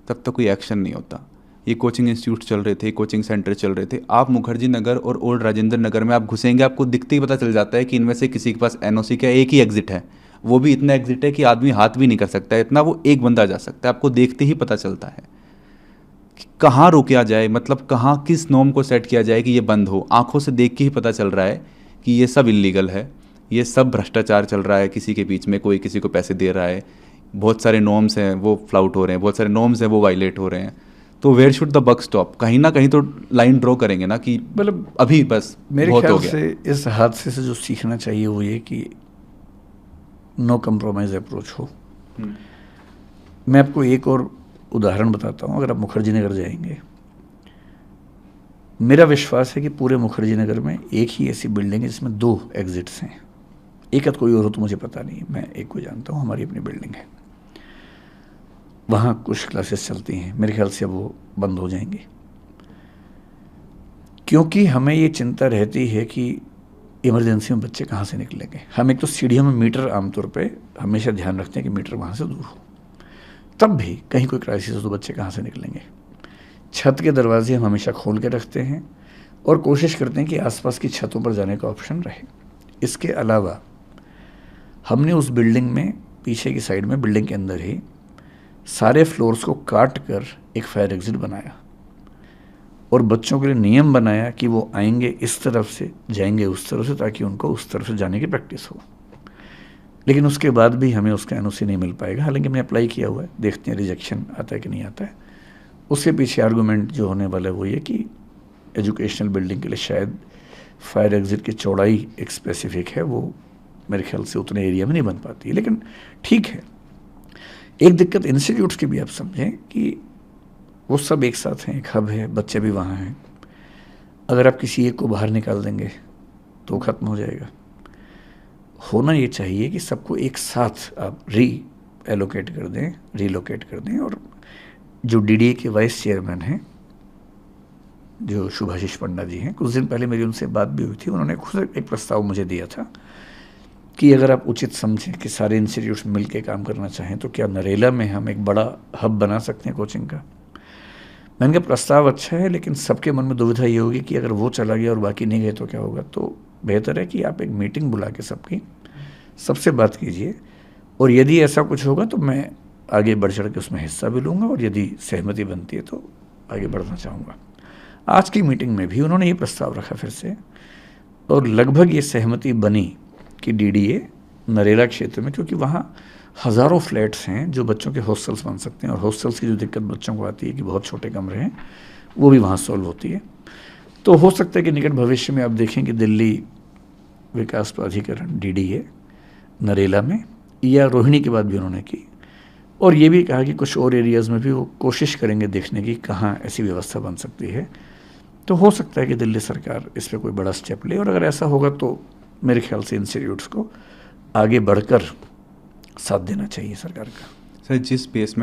तब तक कोई एक्शन नहीं होता। ये कोचिंग इंस्टीट्यूट चल रहे थे, कोचिंग सेंटर चल रहे थे। आप मुखर्जी नगर और ओल्ड राजेंद्र नगर में आप घुसेंगे, आपको दिखते ही पता चल जाता है कि इनमें से किसी के पास एनओसी का एक ही एग्जिट है, वो भी इतना एग्जिट है कि आदमी हाथ भी नहीं कर सकता है, इतना वो एक बंदा जा सकता है। आपको देखते ही पता चलता है कि कहाँ रोका जाए, मतलब कहाँ किस नॉर्म को सेट किया जाए कि ये बंद हो। आंखों से देख के ही पता चल रहा है कि ये सब इलीगल है, ये सब भ्रष्टाचार चल रहा है, किसी के बीच में कोई किसी को पैसे दे रहा है, बहुत सारे नॉर्म्स हैं वो फ्लाउट हो रहे हैं, बहुत सारे नॉर्म्स हैं वो वायलेट हो रहे हैं। तो where should the buck stop? कहीं ना कहीं तो लाइन ड्रॉ करेंगे ना कि मतलब अभी बस मेरे ख्याल से इस हादसे से जो सीखना चाहिए वो ये कि नो कंप्रोमाइज अप्रोच हो। मैं आपको एक और उदाहरण बताता हूँ। अगर आप मुखर्जी नगर जाएंगे, मेरा विश्वास है कि पूरे मुखर्जी नगर में एक ही ऐसी बिल्डिंग है जिसमें 2 एग्जिट्स हैं। एक आध कोई और हो तो मुझे पता नहीं, मैं एक को जानता हूँ, हमारी अपनी बिल्डिंग है। वहाँ कुछ क्लासेस चलती हैं, मेरे ख्याल से अब वो बंद हो जाएंगी, क्योंकि हमें ये चिंता रहती है कि इमरजेंसी में बच्चे कहाँ से निकलेंगे। हम एक तो सीढ़ियों में मीटर आमतौर पे हमेशा ध्यान रखते हैं कि मीटर वहाँ से दूर हो, तब भी कहीं कोई क्राइसिस हो तो बच्चे कहाँ से निकलेंगे। छत के दरवाजे हम हमेशा खोल के रखते हैं और कोशिश करते हैं कि आसपास की छतों पर जाने का ऑप्शन रहे। इसके अलावा हमने उस बिल्डिंग में पीछे की साइड में बिल्डिंग के अंदर ही सारे फ्लोर्स को काट कर एक फायर एग्जिट बनाया और बच्चों के लिए नियम बनाया कि वो आएंगे इस तरफ से, जाएंगे उस तरफ से, ताकि उनको उस तरफ से जाने की प्रैक्टिस हो। लेकिन उसके बाद भी हमें उसका एनओसी नहीं मिल पाएगा। हालांकि हमने अप्लाई किया हुआ है, देखते हैं रिजेक्शन आता है कि नहीं आता है। उसके पीछे आर्गूमेंट जो होने वाला है वो ये कि एजुकेशनल बिल्डिंग के लिए शायद फायर एग्जिट की चौड़ाई एक स्पेसिफिक है, वो मेरे ख्याल से उतने एरिया में नहीं बन पाती है, लेकिन ठीक है। एक दिक्कत इंस्टीट्यूट्स की भी आप समझें कि वो सब एक साथ हैं, एक हब है, बच्चे भी वहाँ हैं। अगर आप किसी एक को बाहर निकाल देंगे तो ख़त्म हो जाएगा। होना ये चाहिए कि सबको एक साथ आप रीलोकेट कर दें। और जो डीडीए के वाइस चेयरमैन हैं, जो शुभाशीष पंडा जी हैं, कुछ दिन पहले मेरी उनसे बात भी हुई थी। उन्होंने खुद एक प्रस्ताव मुझे दिया था कि अगर आप उचित समझें कि सारे इंस्टीट्यूट्स मिल के काम करना चाहें तो क्या नरेला में हम एक बड़ा हब बना सकते हैं कोचिंग का। मैंने कहा प्रस्ताव अच्छा है, लेकिन सबके मन में दुविधा ये होगी कि अगर वो चला गया और बाकी नहीं गए तो क्या होगा। तो बेहतर है कि आप एक मीटिंग बुला के सबसे बात कीजिए, और यदि ऐसा कुछ होगा तो मैं आगे बढ़ चढ़ के उसमें हिस्सा भी लूँगा, और यदि सहमति बनती है तो आगे बढ़ना चाहूँगा। आज की मीटिंग में भी उन्होंने ये प्रस्ताव रखा फिर से, और लगभग ये सहमति बनी कि डीडीए नरेला क्षेत्र में, क्योंकि वहाँ हज़ारों फ्लैट्स हैं जो बच्चों के हॉस्टल्स बन सकते हैं, और हॉस्टल्स की जो दिक्कत बच्चों को आती है कि बहुत छोटे कमरे हैं, वो भी वहाँ सॉल्व होती है। तो हो सकता है कि निकट भविष्य में आप देखें कि दिल्ली विकास प्राधिकरण डीडीए नरेला में, या रोहिणी की बात भी उन्होंने की, और ये भी कहा कि कुछ और एरियाज़ में भी वो कोशिश करेंगे देखने की कहाँ ऐसी व्यवस्था बन सकती है। तो हो सकता है कि दिल्ली सरकार इस पर कोई बड़ा स्टेप ले, और अगर ऐसा होगा तो मेरे ख्याल से इंस्टीट्यूट्स को आगे बढ़कर साथ देना चाहिए सरकार का। सर,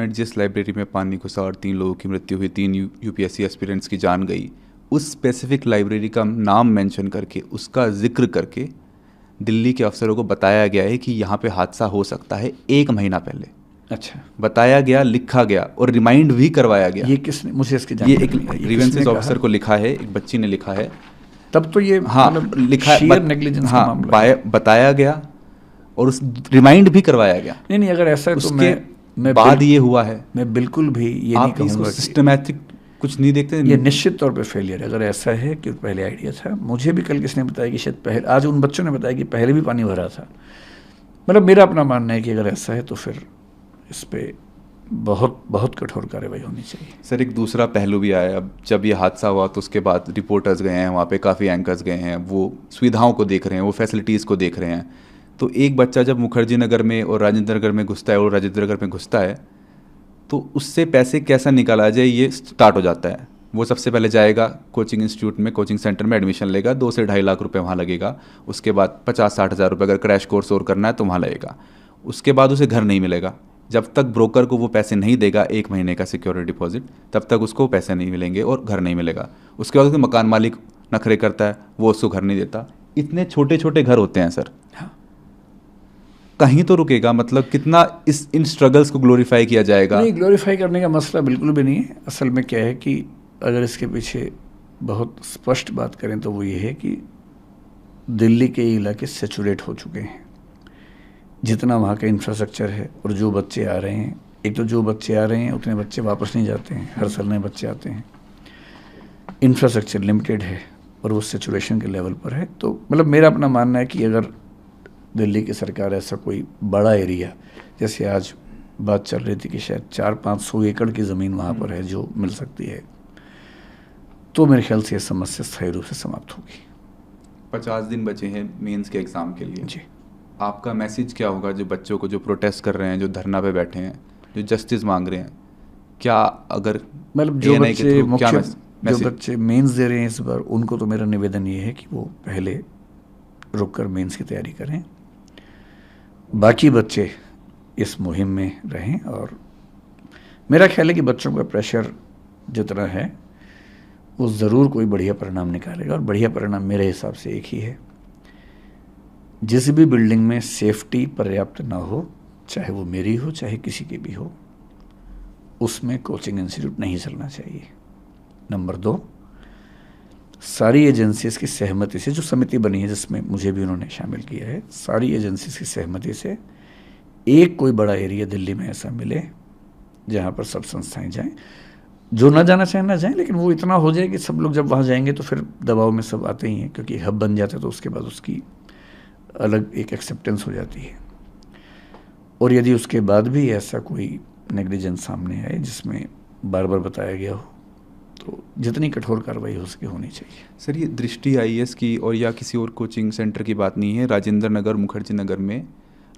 जिस लाइब्रेरी में पानी घुसा और 3 लोगों की मृत्यु हुई, 3 यूपीएससी एस्पिरेंट्स की जान गई, उस स्पेसिफिक लाइब्रेरी का नाम मेंशन करके, उसका जिक्र करके दिल्ली के अफसरों को बताया गया है कि यहाँ पे हादसा हो सकता है 1 महीना पहले। अच्छा, बताया गया, लिखा गया और रिमाइंड भी करवाया गया। ये किसने, मुझे इसकी ये जानकारी एक नहीं है। ये ग्रीवेंसेस किसने ऑफिसर कहा? को लिखा है, एक बच्ची ने लिखा है। तब तो ये हाँ, मतलब लिखा है, sheer negligence का मामला है। बताया गया और उस रिमाइंड भी करवाया गया। नहीं, अगर ऐसा है तो उसके मैं बाद ये हुआ है। मैं बिल्कुल भी ये नहीं आप इसको कहूँगा सिस्टमैटिक कुछ नहीं देखते। ये निश्चित तौर पे फेलियर है। अगर ऐसा है कि पहले आइडिया था, मुझे भी कल किसने बताया कि शायद पहले, आज उन बच्चों ने बताया कि पहले भी पानी भरा था। मतलब मेरा अपना मानना है कि अगर ऐसा है तो फिर इस पर बहुत बहुत कठोर कार्रवाई होनी चाहिए। सर, एक दूसरा पहलू भी आया। अब जब ये हादसा हुआ तो उसके बाद रिपोर्टर्स गए हैं वहाँ पे, काफ़ी एंकर्स गए हैं, वो सुविधाओं को देख रहे हैं, वो फैसिलिटीज़ को देख रहे हैं। तो एक बच्चा जब मुखर्जी नगर में और राजेंद्र नगर में घुसता है, और राजेंद्र नगर में घुसता है, तो उससे पैसे कैसा निकाला जाए ये स्टार्ट हो जाता है। वो सबसे पहले जाएगा कोचिंग इंस्टीट्यूट में, कोचिंग सेंटर में एडमिशन लेगा, 2 से 2.5 लाख रुपए वहाँ लगेगा। उसके बाद 50-60 हज़ार रुपये अगर क्रैश कोर्स और करना है तो वहाँ लगेगा। उसके बाद उसे घर नहीं मिलेगा। जब तक ब्रोकर को वो पैसे नहीं देगा 1 महीने का सिक्योरिटी डिपॉजिट, तब तक उसको पैसे नहीं मिलेंगे और घर नहीं मिलेगा। उसके बाद उसके मकान मालिक नखरे करता है, वो उसको घर नहीं देता। इतने छोटे छोटे घर होते हैं सर। हाँ। कहीं तो रुकेगा। मतलब कितना इन स्ट्रगल्स को ग्लोरीफाई किया जाएगा। नहीं, ग्लोरीफाई करने का मसला बिल्कुल भी नहीं है। असल में क्या है कि अगर इसके पीछे बहुत स्पष्ट बात करें तो वो ये है कि दिल्ली के इलाके सेचुरेट हो चुके हैं। जितना वहाँ का इंफ्रास्ट्रक्चर है और जो बच्चे आ रहे हैं, एक तो जो बच्चे आ रहे हैं उतने बच्चे वापस नहीं जाते हैं, हर साल नए बच्चे आते हैं। इंफ्रास्ट्रक्चर लिमिटेड है और वो सेचुरेशन के लेवल पर है। तो मतलब मेरा अपना मानना है कि अगर दिल्ली की सरकार ऐसा कोई बड़ा एरिया, जैसे आज बात चल रही थी कि शायद 400-500 एकड़ की ज़मीन वहाँ पर है जो मिल सकती है, तो मेरे ख्याल से ये समस्या स्थायी रूप से समाप्त होगी। 50 दिन बचे हैं मेंस के एग्ज़ाम के लिए। जी, आपका मैसेज क्या होगा जो बच्चों को, जो प्रोटेस्ट कर रहे हैं, जो धरना पे बैठे हैं, जो जस्टिस मांग रहे हैं? क्या अगर मतलब जो बच्चे मेंस दे रहे हैं इस बार, उनको तो मेरा निवेदन ये है कि वो पहले रुक कर मेंस की तैयारी करें। बाकी बच्चे इस मुहिम में रहें, और मेरा ख्याल है कि बच्चों का प्रेशर जितना है वो ज़रूर कोई बढ़िया परिणाम निकालेगा। और बढ़िया परिणाम मेरे हिसाब से एक ही है, जिस भी बिल्डिंग में सेफ्टी पर्याप्त ना हो, चाहे वो मेरी हो चाहे किसी की भी हो, उसमें कोचिंग इंस्टीट्यूट नहीं चलना चाहिए। नंबर 2, सारी एजेंसीज़ की सहमति से, जो समिति बनी है जिसमें मुझे भी उन्होंने शामिल किया है, सारी एजेंसीज़ की सहमति से एक कोई बड़ा एरिया दिल्ली में ऐसा मिले जहाँ पर सब संस्थाएं जाएं। जो ना जाना चाहें ना जाएं, लेकिन वो इतना हो जाए कि सब लोग जब वहाँ जाएंगे तो फिर दबाव में सब आते ही हैं, क्योंकि हब बन जाता है तो उसके बाद उसकी अलग एक एक्सेप्टेंस हो जाती है। और यदि उसके बाद भी ऐसा कोई नेग्लिजेंस सामने आए जिसमें बार बार बताया गया हो, तो तो जितनी कठोर कार्रवाई हो सके होनी चाहिए। सर, ये दृष्टि आईएएस की और या किसी और कोचिंग सेंटर की बात नहीं है, राजेंद्र नगर, मुखर्जी नगर में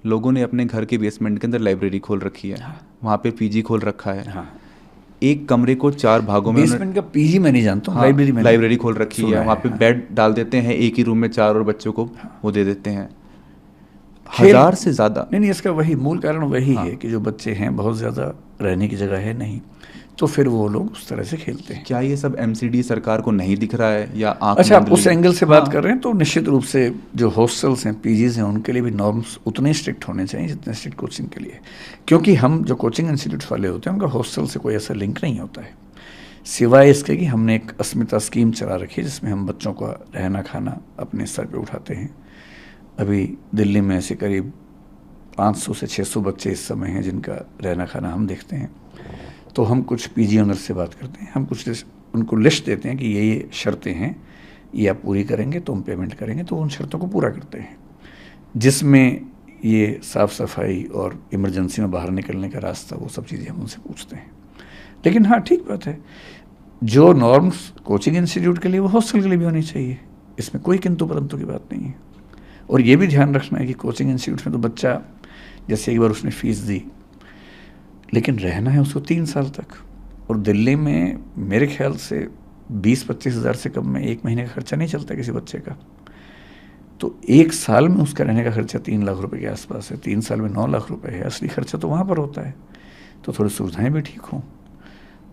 लोगों ने अपने घर के बेसमेंट के अंदर लाइब्रेरी खोल रखी है। हाँ। वहाँ पे पीजी खोल रखा है। हाँ, एक कमरे को 4 भागों में बेसमेंट का पीजी मैं नहीं जानता हूँ, हाँ, लाइब्रेरी में लाइब्रेरी खोल रखी है। वहाँ पे हाँ। बेड डाल देते हैं, एक ही रूम में 4 और बच्चों को वो दे देते हैं। खेल- 1000 से ज़्यादा। नहीं, इसका वही मूल कारण वही हाँ। है कि जो बच्चे हैं बहुत ज़्यादा रहने की जगह है नहीं, तो फिर वो लोग उस तरह से खेलते हैं। क्या ये सब एमसीडी सरकार को नहीं दिख रहा है या आंख अच्छा, आप मूंद उस ली? एंगल से बात हाँ। कर रहे हैं तो निश्चित रूप से जो हॉस्टल्स हैं, पीजीज हैं, उनके लिए भी नॉर्म्स उतने स्ट्रिक्ट होने चाहिए जितने स्ट्रिक्ट कोचिंग के लिए, क्योंकि हम जो कोचिंग इंस्टीट्यूट वाले होते हैं उनका हॉस्टल से कोई ऐसा लिंक नहीं होता है, सिवाय इसके कि हमने एक अस्मिता स्कीम चला रखी है जिसमें हम बच्चों का रहना खाना अपने स्तर पे उठाते हैं। अभी दिल्ली में ऐसे करीब 500 से 600 बच्चे इस समय हैं जिनका रहना खाना हम देखते हैं। तो हम कुछ पीजी ओनर से बात करते हैं, हम कुछ उनको लिस्ट देते हैं कि ये शर्तें हैं, ये आप पूरी करेंगे तो हम पेमेंट करेंगे, तो उन शर्तों को पूरा करते हैं, जिसमें ये साफ़ सफाई और इमरजेंसी में बाहर निकलने का रास्ता, वो सब चीज़ें हम उनसे पूछते हैं। लेकिन हाँ, ठीक बात है, जो नॉर्म्स कोचिंग इंस्टीट्यूट के लिए वो हॉस्टल के लिए भी होनी चाहिए, इसमें कोई किंतु परंतु की बात नहीं है। और ये भी ध्यान रखना है कि कोचिंग इंस्टीट्यूट में तो बच्चा जैसे एक बार उसने फ़ीस दी, लेकिन रहना है उसको 3 साल तक। और दिल्ली में मेरे ख्याल से 20-25 हज़ार से कम में 1 महीने का खर्चा नहीं चलता किसी बच्चे का। तो 1 साल में उसका रहने का खर्चा 3 लाख रुपए के आसपास है, 3 साल में 9 लाख रुपए है। असली खर्चा तो वहाँ पर होता है, तो थोड़ी सुविधाएं भी ठीक हों।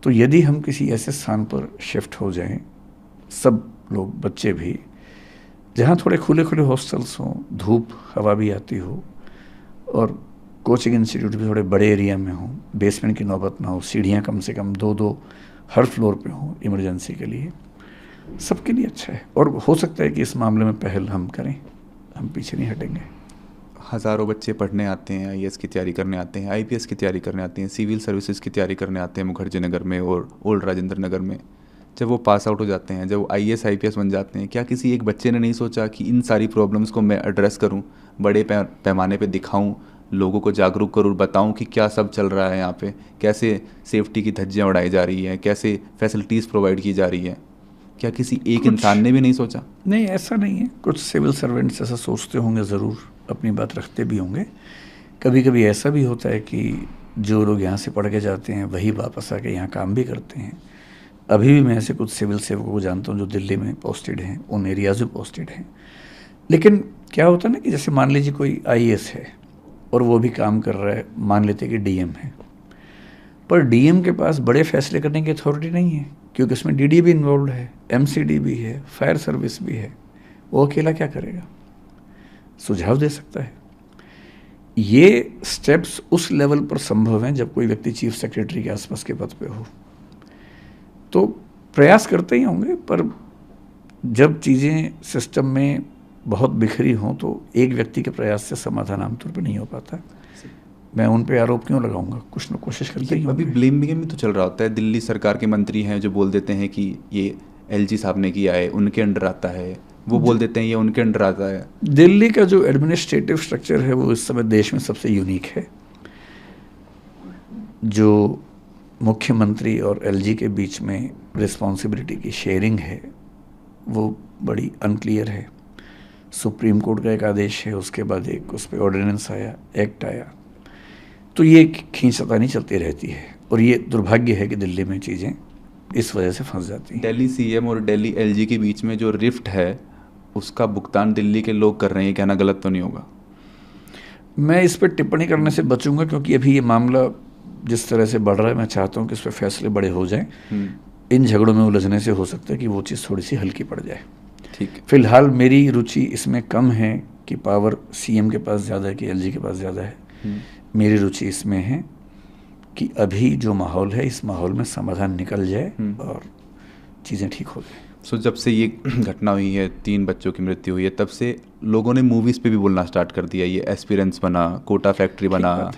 तो यदि हम किसी ऐसे स्थान पर शिफ्ट हो जाएं, सब लोग, बच्चे भी, जहाँ थोड़े खुले खुले हॉस्टल्स हों, धूप हवा भी आती हो, और कोचिंग इंस्टीट्यूट भी थोड़े बड़े एरिया में हों, बेसमेंट की नौबत ना हो, सीढ़ियाँ कम से कम 2-2 हर फ्लोर पे हों इमरजेंसी के लिए, सबके लिए अच्छा है। और हो सकता है कि इस मामले में पहल हम करें, हम पीछे नहीं हटेंगे। हज़ारों बच्चे पढ़ने आते हैं, आईएएस की तैयारी करने आते हैं, आईपीएस की तैयारी करने आते हैं, सिविल सर्विसेज की तैयारी करने आते हैं मुखर्जी नगर में और ओल्ड राजेंद्र नगर में। जब वो पास आउट हो जाते हैं, जब वो आईएएस आईपीएस बन जाते हैं, क्या किसी एक बच्चे ने नहीं सोचा कि इन सारी प्रॉब्लम्स को मैं एड्रेस करूं, बड़े पैमाने पे दिखाऊं, लोगों को जागरूक करूं, बताऊं कि क्या सब चल रहा है यहाँ पे, कैसे सेफ्टी की धज्जियाँ उड़ाई जा रही हैं, कैसे फैसिलिटीज़ प्रोवाइड की जा रही हैं? क्या किसी एक इंसान ने भी नहीं सोचा? नहीं, ऐसा नहीं है। कुछ सिविल सर्वेंट्स ऐसा सोचते होंगे, ज़रूर अपनी बात रखते भी होंगे। कभी कभी ऐसा भी होता है कि जो लोग यहाँ से पढ़ के जाते हैं वही वापस आके यहाँ काम भी करते हैं। अभी भी मैं ऐसे कुछ सिविल सेवकों को जानता हूँ जो दिल्ली में पोस्टेड हैं, उन एरियाज में पोस्टेड हैं। लेकिन क्या होता है ना कि जैसे मान लीजिए कोई आईएएस है और वो भी काम कर रहा है, मान लेते हैं कि डीएम है, पर डीएम के पास बड़े फैसले करने की अथॉरिटी नहीं है, क्योंकि उसमें डीडी भी इन्वॉल्व है, एमसीडी भी है, फायर सर्विस भी है। वो अकेला क्या करेगा? सुझाव दे सकता है। ये स्टेप्स उस लेवल पर संभव हैं जब कोई व्यक्ति चीफ सेक्रेटरी के आसपास के पद पे हो, तो प्रयास करते ही होंगे, पर जब चीज़ें सिस्टम में बहुत बिखरी हों तो एक व्यक्ति के प्रयास से समाधान आमतौर पर नहीं हो पाता। मैं उन पे आरोप क्यों लगाऊंगा? कुछ ना कोशिश करते ही अभी होंगे। ब्लेम गेम भी तो चल रहा होता है। दिल्ली सरकार के मंत्री हैं जो बोल देते हैं कि ये एलजी साहब ने किया है, उनके अंडर आता है, वो बोल देते हैं ये उनके अंडर आता है। दिल्ली का जो एडमिनिस्ट्रेटिव स्ट्रक्चर है वो इस समय देश में सबसे यूनिक है। जो मुख्यमंत्री और एलजी के बीच में रिस्पॉन्सिबिलिटी की शेयरिंग है वो बड़ी अनक्लियर है। सुप्रीम कोर्ट का एक आदेश है, उसके बाद एक उस पर ऑर्डिनेंस आया, एक्ट आया, तो ये खींचतानी चलती रहती है। और ये दुर्भाग्य है कि दिल्ली में चीज़ें इस वजह से फंस जाती हैं। दिल्ली सीएम और दिल्ली एलजी के बीच में जो रिफ्ट है उसका भुगतान दिल्ली के लोग कर रहे हैं, कहना गलत तो नहीं होगा? मैं इस पर टिप्पणी करने से बचूंगा, क्योंकि अभी ये मामला जिस तरह से बढ़ रहा है, मैं चाहता हूँ कि इस पर फैसले बड़े हो जाएं। इन झगड़ों में उलझने से हो सकता है कि वो चीज़ थोड़ी सी हल्की पड़ जाए। ठीक है। फिलहाल मेरी रुचि इसमें कम है कि पावर सीएम के पास ज़्यादा है कि एलजी के पास ज़्यादा है। मेरी रुचि इसमें है कि अभी जो माहौल है, इस माहौल में समाधान निकल जाए और चीज़ें ठीक हो जाए। सो जब से ये घटना हुई है, 3 बच्चों की मृत्यु हुई है, तब से लोगों ने मूवीज़ पे भी बोलना स्टार्ट कर दिया। ये एस्पिरेंट्स बना, कोटा फैक्ट्री बना,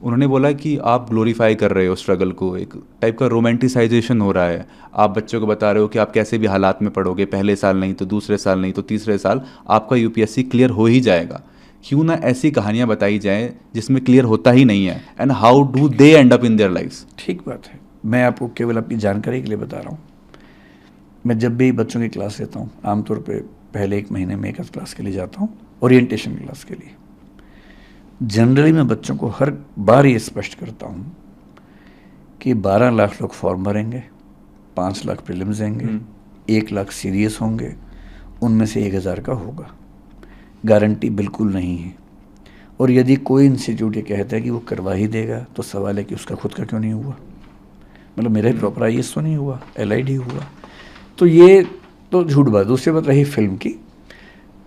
उन्होंने बोला कि आप ग्लोरीफाई कर रहे हो स्ट्रगल को, एक टाइप का रोमांटिसाइजेशन हो रहा है। आप बच्चों को बता रहे हो कि आप कैसे भी हालात में पढ़ोगे, पहले साल नहीं तो दूसरे साल नहीं तो तीसरे साल आपका यूपीएससी क्लियर हो ही जाएगा। क्यों ना ऐसी कहानियाँ बताई जाएँ जिसमें क्लियर होता ही नहीं है, and how do they end up in their lifes. ठीक बात है। मैं आपको केवल अपनी जानकारी के लिए बता रहा हूँ। मैं जब भी बच्चों की क्लास लेता हूँ, आमतौर पे पहले 1 महीने में एक क्लास के लिए जाता हूँ, ओरिएंटेशन क्लास के लिए। जनरली मैं बच्चों को हर बार ये स्पष्ट करता हूँ कि 12 लाख लोग फॉर्म भरेंगे, 5 लाख प्रीलिम्स देंगे, 1 लाख सीरियस होंगे, उनमें से 1000 का होगा। गारंटी बिल्कुल नहीं है। और यदि कोई इंस्टीट्यूट ये कहता है कि वो करवा ही देगा, तो सवाल है कि उसका खुद का क्यों नहीं हुआ। मतलब मेरा ही प्रॉपर IAS तो नहीं हुआ, LID हुआ। तो ये तो झूठ बात। दूसरी बात रही फिल्म की।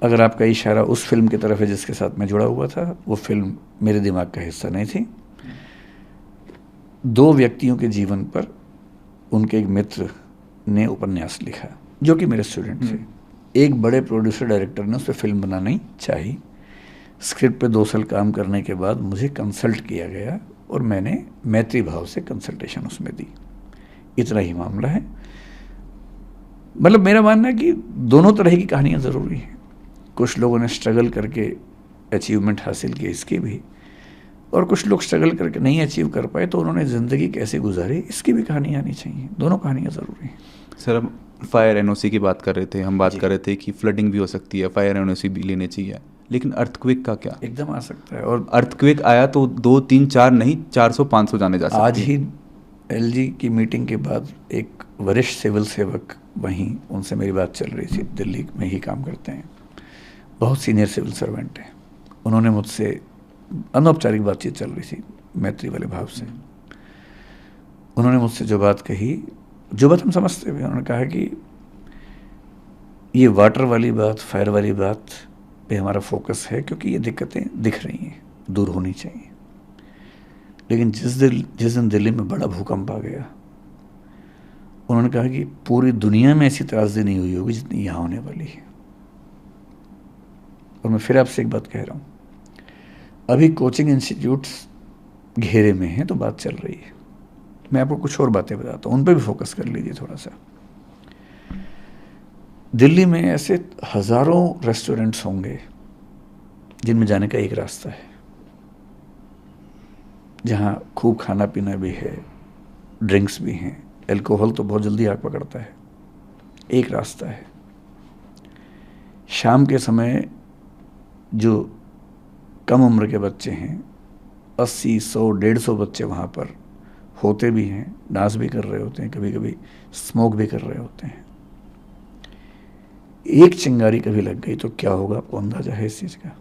अगर आपका इशारा उस फिल्म की तरफ है जिसके साथ मैं जुड़ा हुआ था, वो फिल्म मेरे दिमाग का हिस्सा नहीं थी। 2 व्यक्तियों के जीवन पर उनके एक मित्र ने उपन्यास लिखा जो कि मेरे स्टूडेंट थे। एक बड़े प्रोड्यूसर डायरेक्टर ने उस पर फिल्म बनानी चाहिए। स्क्रिप्ट पे 2 साल काम करने के बाद मुझे कंसल्ट किया गया और मैंने मैत्री भाव से कंसल्टेशन उसमें दी। इतना ही मामला है। मतलब मेरा मानना है कि दोनों तरह की कहानियाँ ज़रूरी हैं। कुछ लोगों ने स्ट्रगल करके अचीवमेंट हासिल की इसकी भी, और कुछ लोग स्ट्रगल करके नहीं अचीव कर पाए तो उन्होंने ज़िंदगी कैसे गुजारी इसकी भी कहानी आनी चाहिए। दोनों कहानियाँ ज़रूरी हैं। सर, हम फायर NOC की बात कर रहे थे, हम बात कर रहे थे कि फ्लडिंग भी हो सकती है, फायर NOC भी लेने चाहिए, लेकिन अर्थक्वेक का क्या? एकदम आ सकता है। और अर्थक्वेक आया तो 2, 3, 4 नहीं 400-500 जाने जा सकते हैं। आज ही LG की मीटिंग के बाद एक वरिष्ठ सिविल सेवक, वहीं उनसे मेरी बात चल रही थी, दिल्ली में ही काम करते हैं, बहुत सीनियर सिविल सर्वेंट हैं। उन्होंने मुझसे अनौपचारिक बातचीत चल रही थी मैत्री वाले भाव से। उन्होंने मुझसे जो बात कही, जो बात हम समझते हुए, उन्होंने कहा कि ये वाटर वाली बात, फायर वाली बात पे हमारा फोकस है क्योंकि ये दिक्कतें दिख रही हैं, दूर होनी चाहिए। लेकिन जिस दिन दिल्ली में बड़ा भूकंप आ गया, उन्होंने कहा कि पूरी दुनिया में ऐसी त्रासदी नहीं हुई होगी जितनी यहाँ होने वाली है। और मैं फिर आपसे एक बात कह रहा हूँ, अभी कोचिंग इंस्टीट्यूट्स घेरे में हैं तो बात चल रही है। मैं आपको कुछ और बातें बताता हूँ, उन पर भी फोकस कर लीजिए थोड़ा सा। दिल्ली में ऐसे हज़ारों रेस्टोरेंट्स होंगे जिनमें जाने का एक रास्ता है, जहाँ खूब खाना पीना भी है, ड्रिंक्स भी हैं, अल्कोहल तो बहुत जल्दी आग पकड़ता है। एक रास्ता है। शाम के समय जो कम उम्र के बच्चे हैं, 80, 100, 150 बच्चे वहाँ पर होते भी हैं, डांस भी कर रहे होते हैं, कभी कभी स्मोक भी कर रहे होते हैं। एक चिंगारी कभी लग गई तो क्या होगा, आपको अंदाजा है इस चीज़ का?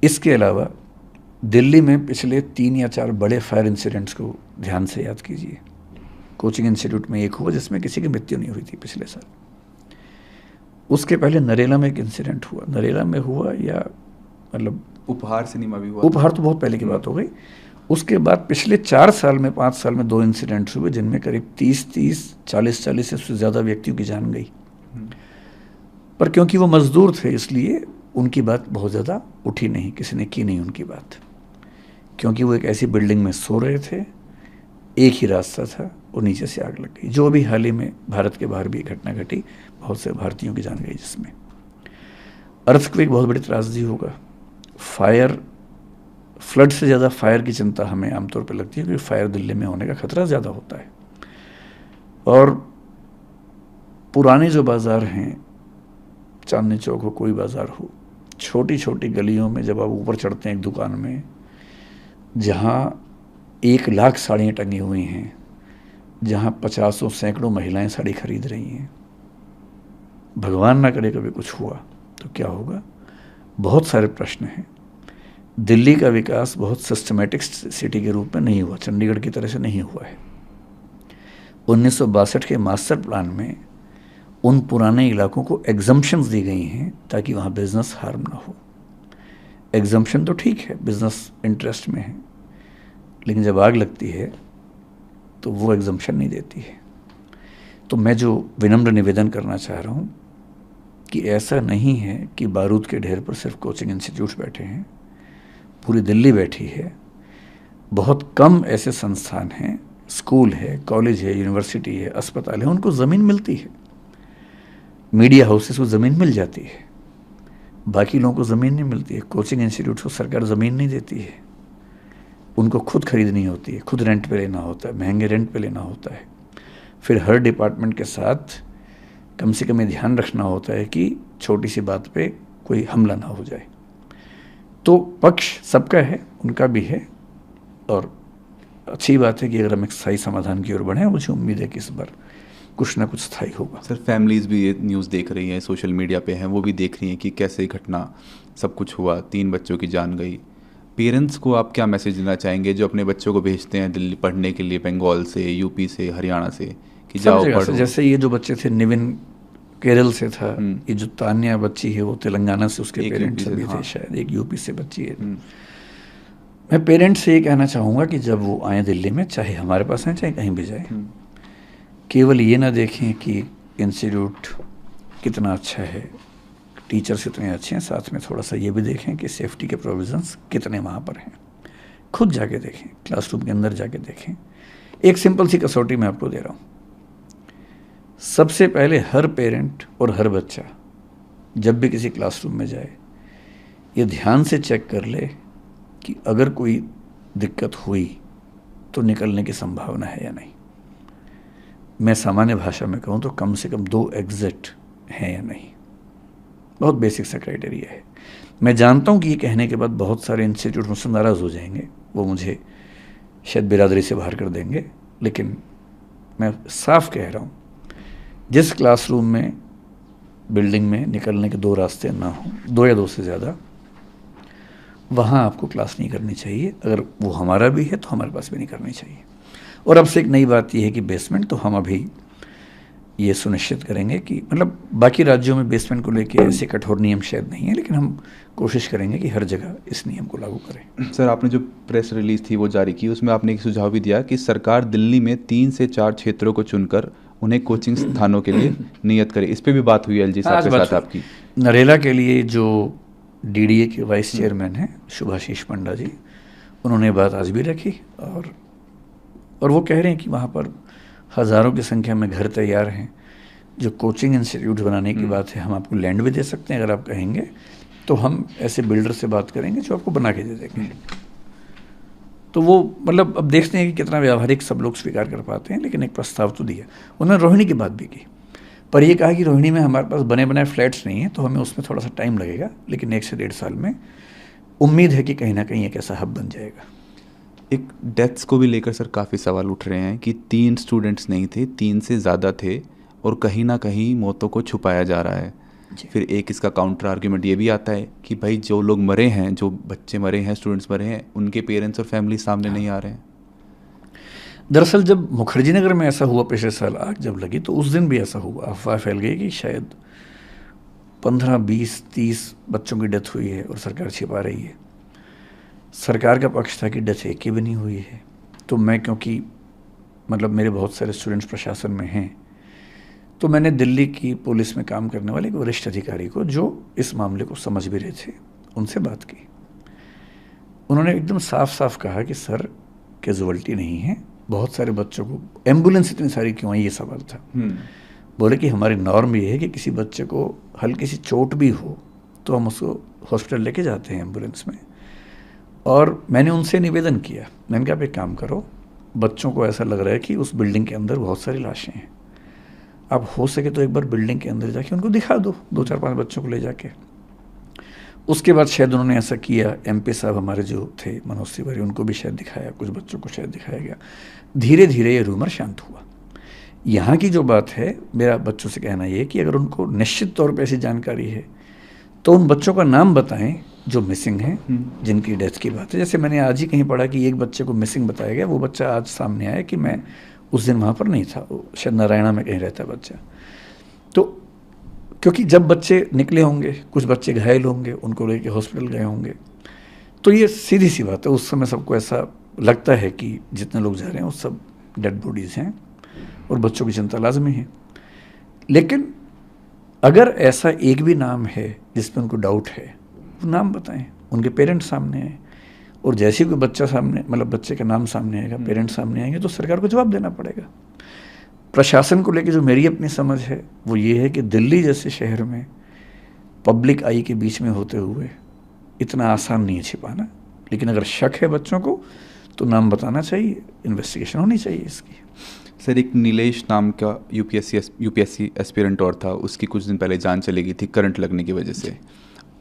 इसके अलावा दिल्ली में पिछले 3 या 4 बड़े फायर इंसिडेंट्स को ध्यान से याद कीजिए। कोचिंग इंस्टीट्यूट में एक हुआ जिसमें किसी की मृत्यु नहीं हुई थी पिछले साल। उसके पहले नरेला में एक इंसिडेंट हुआ। नरेला में हुआ या मतलब उपहार सिनेमा भी हुआ। उपहार तो बहुत पहले की बात हो गई। उसके बाद पिछले 4 साल में, 5 साल में 2 इंसिडेंट्स हुए जिनमें करीब 30, 40 से ज़्यादा व्यक्तियों की जान गई। पर क्योंकि वो मजदूर थे इसलिए उनकी बात बहुत ज़्यादा उठी नहीं, किसी ने की नहीं उनकी बात, क्योंकि वो एक ऐसी बिल्डिंग में सो रहे थे, एक ही रास्ता था और नीचे से आग लग गई। जो अभी हाल ही में भारत के बाहर भी घटना घटी, बहुत से भारतीयों की जान गई जिसमें। अर्थक्वेक बहुत बड़ी त्रासदी होगा। फायर, फ्लड से ज़्यादा फायर की चिंता हमें आमतौर पर लगती है क्योंकि फायर दिल्ली में होने का खतरा ज़्यादा होता है। और पुराने जो बाज़ार हैं, चांदनी चौक हो, कोई बाज़ार हो, छोटी छोटी गलियों में जब आप ऊपर चढ़ते हैं एक दुकान में जहाँ 1 लाख साड़ियाँ टंगी हुई हैं, जहाँ 50 सैकड़ों महिलाएं साड़ी खरीद रही हैं, भगवान ना करे कभी कुछ हुआ तो क्या होगा? बहुत सारे प्रश्न हैं। दिल्ली का विकास बहुत सिस्टमेटिक सिटी के रूप में नहीं हुआ, चंडीगढ़ की तरह से नहीं हुआ है। 1962 के मास्टर प्लान में उन पुराने इलाकों को एग्जम्पशंस दी गई हैं ताकि वहाँ बिजनेस हार्म ना हो। एग्जम्पशन तो ठीक है, बिजनेस इंटरेस्ट में है, लेकिन जब आग लगती है तो वो एग्जम्पशन नहीं देती है। तो मैं जो विनम्र निवेदन करना चाह रहा हूँ कि ऐसा नहीं है कि बारूद के ढेर पर सिर्फ कोचिंग इंस्टीट्यूट्स बैठे हैं, पूरी दिल्ली बैठी है। बहुत कम ऐसे संस्थान हैं, स्कूल है, कॉलेज है, यूनिवर्सिटी है, अस्पताल है, उनको ज़मीन मिलती है। मीडिया हाउसेस को ज़मीन मिल जाती है, बाकी लोगों को ज़मीन नहीं मिलती है। कोचिंग इंस्टीट्यूट्स को सरकार ज़मीन नहीं देती है, उनको खुद खरीदनी होती है, खुद रेंट पे लेना होता है, महंगे रेंट पे लेना होता है। फिर हर डिपार्टमेंट के साथ कम से कम ये ध्यान रखना होता है कि छोटी सी बात पे कोई हमला ना हो जाए। तो पक्ष सबका है, उनका भी है, और अच्छी बात है कि अगर हम एक स्थायी समाधान की ओर बढ़ें, मुझे उम्मीद है कि इस बार कुछ ना कुछ स्थायी होगा। सर, फैमिलीज़ भी ये न्यूज़ देख रही हैं, सोशल मीडिया पे हैं, वो भी देख रही हैं कि कैसे घटना सब कुछ हुआ, 3 बच्चों की जान गई। पेरेंट्स को आप क्या मैसेज देना चाहेंगे जो अपने बच्चों को भेजते हैं दिल्ली पढ़ने के लिए, बंगाल से, यूपी से, हरियाणा से, कि जाओ पढ़ो? जैसे ये जो बच्चे थे, निविन केरल से था, ये जो तान्या बच्ची है वो तेलंगाना से, उसके पेरेंट्स भी थे, शायद एक यूपी से बच्ची है। मैं पेरेंट्स से ये कहना चाहूँगा कि जब वो आए दिल्ली में, चाहे हमारे पास आए चाहे कहीं भी जाए, केवल ये ना देखें कि इंस्टीट्यूट कितना अच्छा है, टीचर्स कितने अच्छे हैं, साथ में थोड़ा सा ये भी देखें कि सेफ्टी के प्रोविजंस कितने वहाँ पर हैं। खुद जाके देखें, क्लासरूम के अंदर जाके देखें। एक सिंपल सी कसौटी मैं आपको दे रहा हूँ। सबसे पहले हर पेरेंट और हर बच्चा जब भी किसी क्लासरूम में जाए, ये ध्यान से चेक कर ले कि अगर कोई दिक्कत हुई तो निकलने की संभावना है या नहीं। मैं सामान्य भाषा में कहूँ तो कम से कम 2 एग्जिट हैं या नहीं। बहुत बेसिक सा क्राइटेरिया है। मैं जानता हूँ कि ये कहने के बाद बहुत सारे इंस्टीट्यूट मुझसे नाराज़ हो जाएंगे, वो मुझे शायद बिरादरी से बाहर कर देंगे, लेकिन मैं साफ कह रहा हूँ, जिस क्लासरूम में, बिल्डिंग में निकलने के 2 रास्ते ना हों, 2 या 2 से ज़्यादा, वहाँ आपको क्लास नहीं करनी चाहिए। अगर वो हमारा भी है तो हमारे पास भी नहीं करनी चाहिए। और अब से एक नई बात यह है कि बेसमेंट, तो हम अभी ये सुनिश्चित करेंगे कि, मतलब बाकी राज्यों में बेसमेंट को लेके ऐसे कठोर नियम शायद नहीं है, लेकिन हम कोशिश करेंगे कि हर जगह इस नियम को लागू करें। सर, आपने जो प्रेस रिलीज थी वो जारी की, उसमें आपने एक सुझाव भी दिया कि सरकार दिल्ली में 3 से 4 क्षेत्रों को चुनकर उन्हें कोचिंग स्थानों के लिए नियत करे। इस पर भी बात हुई एलजी साहब के साथ आपकी? नरेला के लिए जो डीडीए के वाइस चेयरमैन हैं शुभाशीष पंडा जी, उन्होंने बात आज भी रखी, और वो कह रहे हैं कि वहाँ पर हज़ारों की संख्या में घर तैयार हैं। जो कोचिंग इंस्टीट्यूट बनाने की बात है, हम आपको लैंड भी दे सकते हैं, अगर आप कहेंगे तो हम ऐसे बिल्डर से बात करेंगे जो आपको बना के दे देंगे। तो वो, मतलब अब देखते हैं कि कितना व्यावहारिक सब लोग स्वीकार कर पाते हैं, लेकिन एक प्रस्ताव तो दिया। उन्होंने रोहिणी की बात भी की, पर ये कहा कि रोहिणी में हमारे पास बने बनाए फ्लैट्स नहीं हैं, तो हमें उसमें थोड़ा सा टाइम लगेगा, लेकिन 1 से 1.5 साल में उम्मीद है कि कहीं ना कहीं एक ऐसा हब बन जाएगा। एक डेथ्स को भी लेकर सर काफ़ी सवाल उठ रहे हैं कि 3 स्टूडेंट्स नहीं थे, 3 से ज़्यादा थे, और कहीं ना कहीं मौतों को छुपाया जा रहा है। फिर एक इसका काउंटर आर्ग्यूमेंट ये भी आता है कि भाई जो लोग मरे हैं, जो बच्चे मरे हैं, स्टूडेंट्स मरे हैं, उनके पेरेंट्स और फैमिली सामने नहीं आ रहे हैं। दरअसल जब मुखर्जी नगर में ऐसा हुआ पिछले साल, आग जब लगी, तो उस दिन भी ऐसा हुआ, अफवाह फैल गई कि शायद 15, 20, 30 बच्चों की डेथ हुई है और सरकार छिपा रही है। सरकार का पक्ष था कि डेथ एक की भी नहीं हुई है। तो मैं, क्योंकि मतलब मेरे बहुत सारे स्टूडेंट्स प्रशासन में हैं, तो मैंने दिल्ली की पुलिस में काम करने वाले एक वरिष्ठ अधिकारी को, जो इस मामले को समझ भी रहे थे, उनसे बात की। उन्होंने एकदम साफ साफ कहा कि सर, कैजुअल्टी नहीं है, बहुत सारे बच्चों को, एम्बुलेंस इतनी सारी क्यों आई, ये सवाल था। बोले कि हमारी नॉर्म ये है कि किसी बच्चे को हल्की सी चोट भी हो तो हम उसको हॉस्पिटल लेके जाते हैं एम्बुलेंस में। और मैंने उनसे निवेदन किया, मैंने कहा आप एक काम करो, बच्चों को ऐसा लग रहा है कि उस बिल्डिंग के अंदर बहुत सारी लाशें हैं, आप हो सके तो एक बार बिल्डिंग के अंदर जाके उनको दिखा दो, 2, 4, 5 बच्चों को ले जाके। उसके बाद शायद उन्होंने ऐसा किया। एमपी साहब हमारे जो थे, मनोज तिवारी, उनको भी शायद दिखाया, कुछ बच्चों को शायद दिखाया गया। धीरे धीरे ये रूमर शांत हुआ। यहाँ की जो बात है, मेरा बच्चों से कहना ये कि अगर उनको निश्चित तौर पर ऐसी जानकारी है तो उन बच्चों का नाम बताएं जो मिसिंग हैं, जिनकी डेथ की बात है। जैसे मैंने आज ही कहीं पढ़ा कि एक बच्चे को मिसिंग बताया गया, वो बच्चा आज सामने आया कि मैं उस दिन वहाँ पर नहीं था, शायद नारायणा में कहीं रहता है बच्चा। तो क्योंकि जब बच्चे निकले होंगे, कुछ बच्चे घायल होंगे, उनको लेके हॉस्पिटल गए होंगे, तो ये सीधी सी बात है, उस समय सबको ऐसा लगता है कि जितने लोग जा रहे हैं वो सब डेड बॉडीज़ हैं और बच्चों की चिंता लाजमी है। लेकिन अगर ऐसा एक भी नाम है जिस पर उनको डाउट है, वो नाम बताएं, उनके पेरेंट्स सामने आए, और जैसे ही कोई बच्चा सामने, मतलब बच्चे का नाम सामने आएगा, पेरेंट्स सामने आएंगे, तो सरकार को जवाब देना पड़ेगा। प्रशासन को लेकर जो मेरी अपनी समझ है वो ये है कि दिल्ली जैसे शहर में पब्लिक आई के बीच में होते हुए इतना आसान नहीं है छिपाना, लेकिन अगर शक है बच्चों को तो नाम बताना चाहिए, इन्वेस्टिगेशन होनी चाहिए इसकी। सर एक नीलेश नाम का यूपीएससी एस्पिरेंट और था, उसकी कुछ दिन पहले जान चली गई थी करंट लगने की वजह से।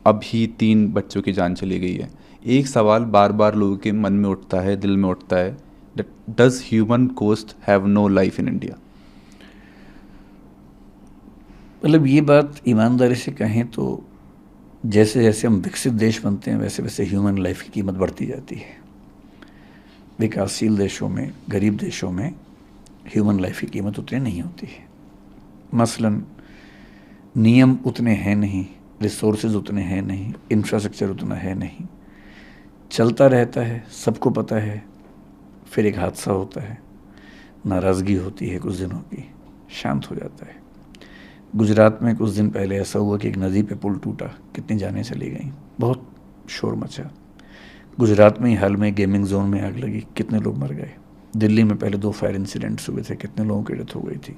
अभी 3 बच्चों की जान चली गई है। एक सवाल बार बार लोगों के मन में उठता है, दिल में उठता है, does human cost have no life in India? मतलब ये बात ईमानदारी से कहें तो जैसे जैसे हम विकसित देश बनते हैं वैसे वैसे ह्यूमन लाइफ की कीमत बढ़ती जाती है। विकासशील देशों में, गरीब देशों में ह्यूमन लाइफ की कीमत उतनी नहीं होती है। मसलन नियम उतने हैं नहीं, रिसोर्सेज उतने हैं नहीं, इंफ्रास्ट्रक्चर उतना है नहीं, चलता रहता है, सबको पता है, फिर एक हादसा होता है, नाराज़गी होती है कुछ दिनों की, शांत हो जाता है। गुजरात में कुछ दिन पहले ऐसा हुआ कि एक नदी पे पुल टूटा, कितनी जानें चली गई, बहुत शोर मचा। गुजरात में ही हाल में गेमिंग जोन में आग लगी, कितने लोग मर गए। दिल्ली में पहले 2 फायर इंसिडेंट्स हुए थे, कितने लोगों की डेथ हो गई थी।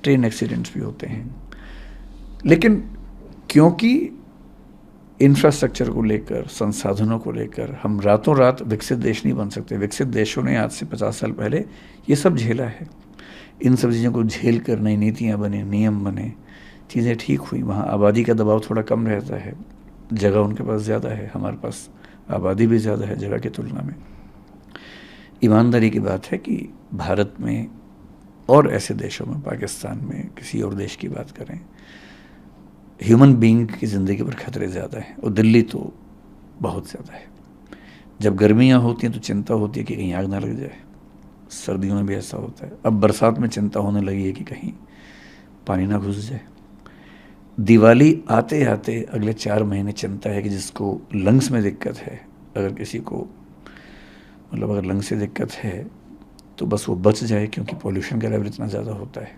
ट्रेन एक्सीडेंट्स भी होते हैं। लेकिन क्योंकि इंफ्रास्ट्रक्चर को लेकर, संसाधनों को लेकर हम रातों रात विकसित देश नहीं बन सकते। विकसित देशों ने आज से 50 साल पहले ये सब झेला है। इन सब चीज़ों को झेल कर नई नीतियाँ बने, नियम बने, चीज़ें ठीक हुई। वहाँ आबादी का दबाव थोड़ा कम रहता है, जगह उनके पास ज़्यादा है, हमारे पास आबादी भी ज़्यादा है जगह की तुलना में। ईमानदारी की बात है कि भारत में और ऐसे देशों में, पाकिस्तान में, किसी और देश की बात करें, ह्यूमन बीइंग की ज़िंदगी पर खतरे ज़्यादा हैं। और दिल्ली तो बहुत ज़्यादा है। जब गर्मियाँ होती हैं तो चिंता होती है कि कहीं आग ना लग जाए। सर्दियों में भी ऐसा होता है। अब बरसात में चिंता होने लगी है कि कहीं पानी ना घुस जाए। दिवाली आते आते अगले 4 महीने चिंता है कि जिसको लंग्स में दिक्कत है, अगर किसी को मतलब अगर लंग्स से दिक्कत है तो बस वो बच जाए, क्योंकि पॉल्यूशन का लेवल इतना ज़्यादा होता है।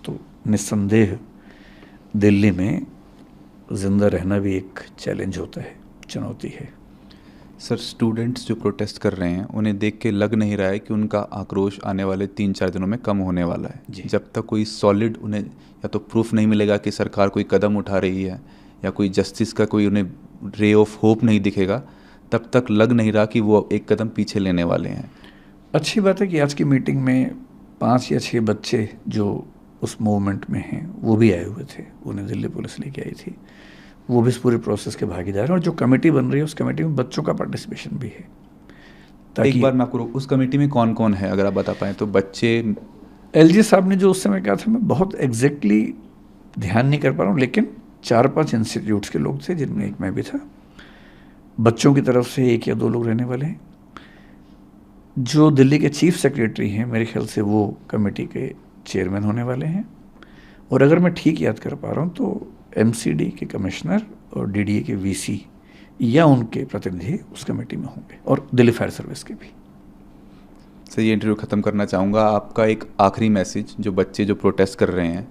तो निस्संदेह दिल्ली में ज़िंदा रहना भी एक चैलेंज होता है, चुनौती है। सर स्टूडेंट्स जो प्रोटेस्ट कर रहे हैं उन्हें देख के लग नहीं रहा है कि उनका आक्रोश आने वाले 3-4 दिनों में कम होने वाला है। जब तक कोई सॉलिड उन्हें या तो प्रूफ नहीं मिलेगा कि सरकार कोई कदम उठा रही है या कोई जस्टिस का कोई उन्हें रे ऑफ होप नहीं दिखेगा, तब तक लग नहीं रहा कि वो एक कदम पीछे लेने वाले हैं। अच्छी बात है कि आज की मीटिंग में 5 या 6 बच्चे जो उस मूवमेंट में हैं वो भी आए हुए थे, उन्हें दिल्ली पुलिस लेके आई थी। वो भी इस पूरे प्रोसेस के भागीदार हैं। और जो कमेटी बन रही है उस कमेटी में बच्चों का पार्टिसिपेशन भी है। एक बार मैं आपको उस कमेटी में कौन कौन है अगर आप बता पाएँ तो? बच्चे, एलजी साहब ने जो उस समय कहा था मैं बहुत एग्जैक्टली ध्यान नहीं कर पा रहा हूँ, लेकिन 4-5 इंस्टीट्यूट्स के लोग थे जिनमें एक मैं भी था। बच्चों की तरफ से 1 या 2 लोग रहने वाले हैं। जो दिल्ली के चीफ सेक्रेटरी हैं मेरे ख्याल से वो कमेटी के चेयरमैन होने वाले हैं। और अगर मैं ठीक याद कर पा रहा हूँ तो एमसीडी के कमिश्नर और डीडीए के वीसी या उनके प्रतिनिधि उस कमेटी में होंगे, और दिल्ली फायर सर्विस के भी। सर ये इंटरव्यू ख़त्म करना चाहूँगा। आपका एक आखिरी मैसेज, जो बच्चे जो प्रोटेस्ट कर रहे हैं,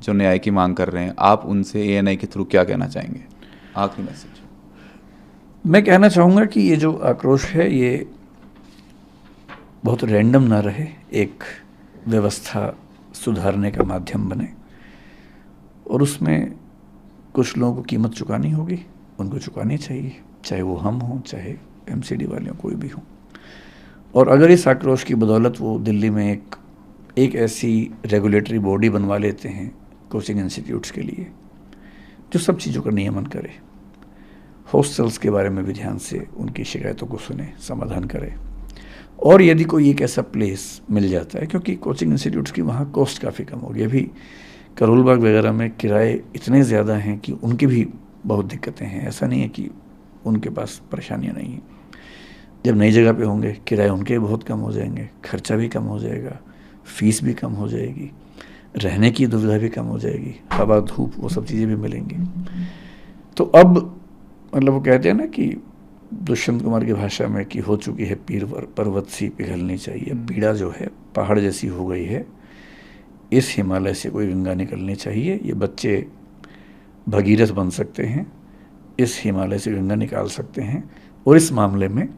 जो न्याय की मांग कर रहे हैं, आप उनसे एएनआई के थ्रू क्या कहना चाहेंगे? आखिरी मैसेज। मैं कहना चाहूँगा कि ये जो आक्रोश है ये बहुत रैंडम ना रहे, एक व्यवस्था सुधारने का माध्यम बने। और उसमें कुछ लोगों को कीमत चुकानी होगी, उनको चुकानी चाहिए, चाहे वो हम हों, चाहे एमसीडी वाले हों, कोई भी हों। और अगर इस आक्रोश की बदौलत वो दिल्ली में एक ऐसी रेगुलेटरी बॉडी बनवा लेते हैं कोचिंग इंस्टीट्यूट्स के लिए जो सब चीज़ों का नियमन करे, हॉस्टल्स के बारे में भी ध्यान से उनकी शिकायतों को सुने, समाधान करे। और यदि कोई एक ऐसा प्लेस मिल जाता है, क्योंकि कोचिंग इंस्टीट्यूट्स की वहाँ कॉस्ट काफ़ी कम होगी। अभी करोल बाग वगैरह में किराए इतने ज़्यादा हैं कि उनकी भी बहुत दिक्कतें हैं। ऐसा नहीं है कि उनके पास परेशानियाँ नहीं हैं। जब नई जगह पे होंगे किराए उनके बहुत कम हो जाएंगे, खर्चा भी कम हो जाएगा, फीस भी कम हो जाएगी, रहने की दुविधा भी कम हो जाएगी, हवा धूप वो सब चीज़ें भी मिलेंगी। तो अब मतलब वो कहते हैं ना कि दुष्यंत कुमार की भाषा में कि हो चुकी है पीर पर्वत सी पिघलनी चाहिए। पीड़ा जो है पहाड़ जैसी हो गई है, इस हिमालय से कोई गंगा निकलनी चाहिए। ये बच्चे भगीरथ बन सकते हैं, इस हिमालय से गंगा निकाल सकते हैं। और इस मामले में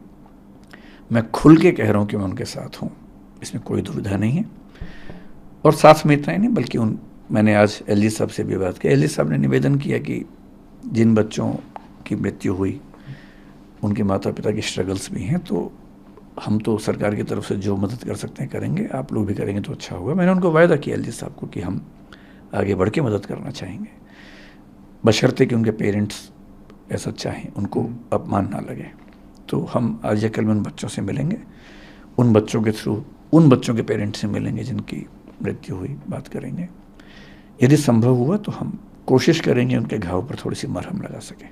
मैं खुल के कह रहा हूँ कि मैं उनके साथ हूँ, इसमें कोई दुविधा नहीं है। और साथ में इतना ही नहीं बल्कि मैंने आज एलजी साहब से भी बात की। एलजी साहब ने निवेदन किया कि जिन बच्चों की मृत्यु हुई उनके माता पिता की स्ट्रगल्स भी हैं, तो हम तो सरकार की तरफ से जो मदद कर सकते हैं करेंगे, आप लोग भी करेंगे तो अच्छा होगा। मैंने उनको वायदा किया एलजी साहब को कि हम आगे बढ़ के मदद करना चाहेंगे, बशर्ते कि उनके पेरेंट्स ऐसा चाहें, उनको अपमान ना लगे। तो हम आज या कल में उन बच्चों से मिलेंगे, उन बच्चों के थ्रू उन बच्चों के पेरेंट्स से मिलेंगे जिनकी मृत्यु हुई, बात करेंगे। यदि संभव हुआ तो हम कोशिश करेंगे उनके घाव पर थोड़ी सी मरहम लगा सकें।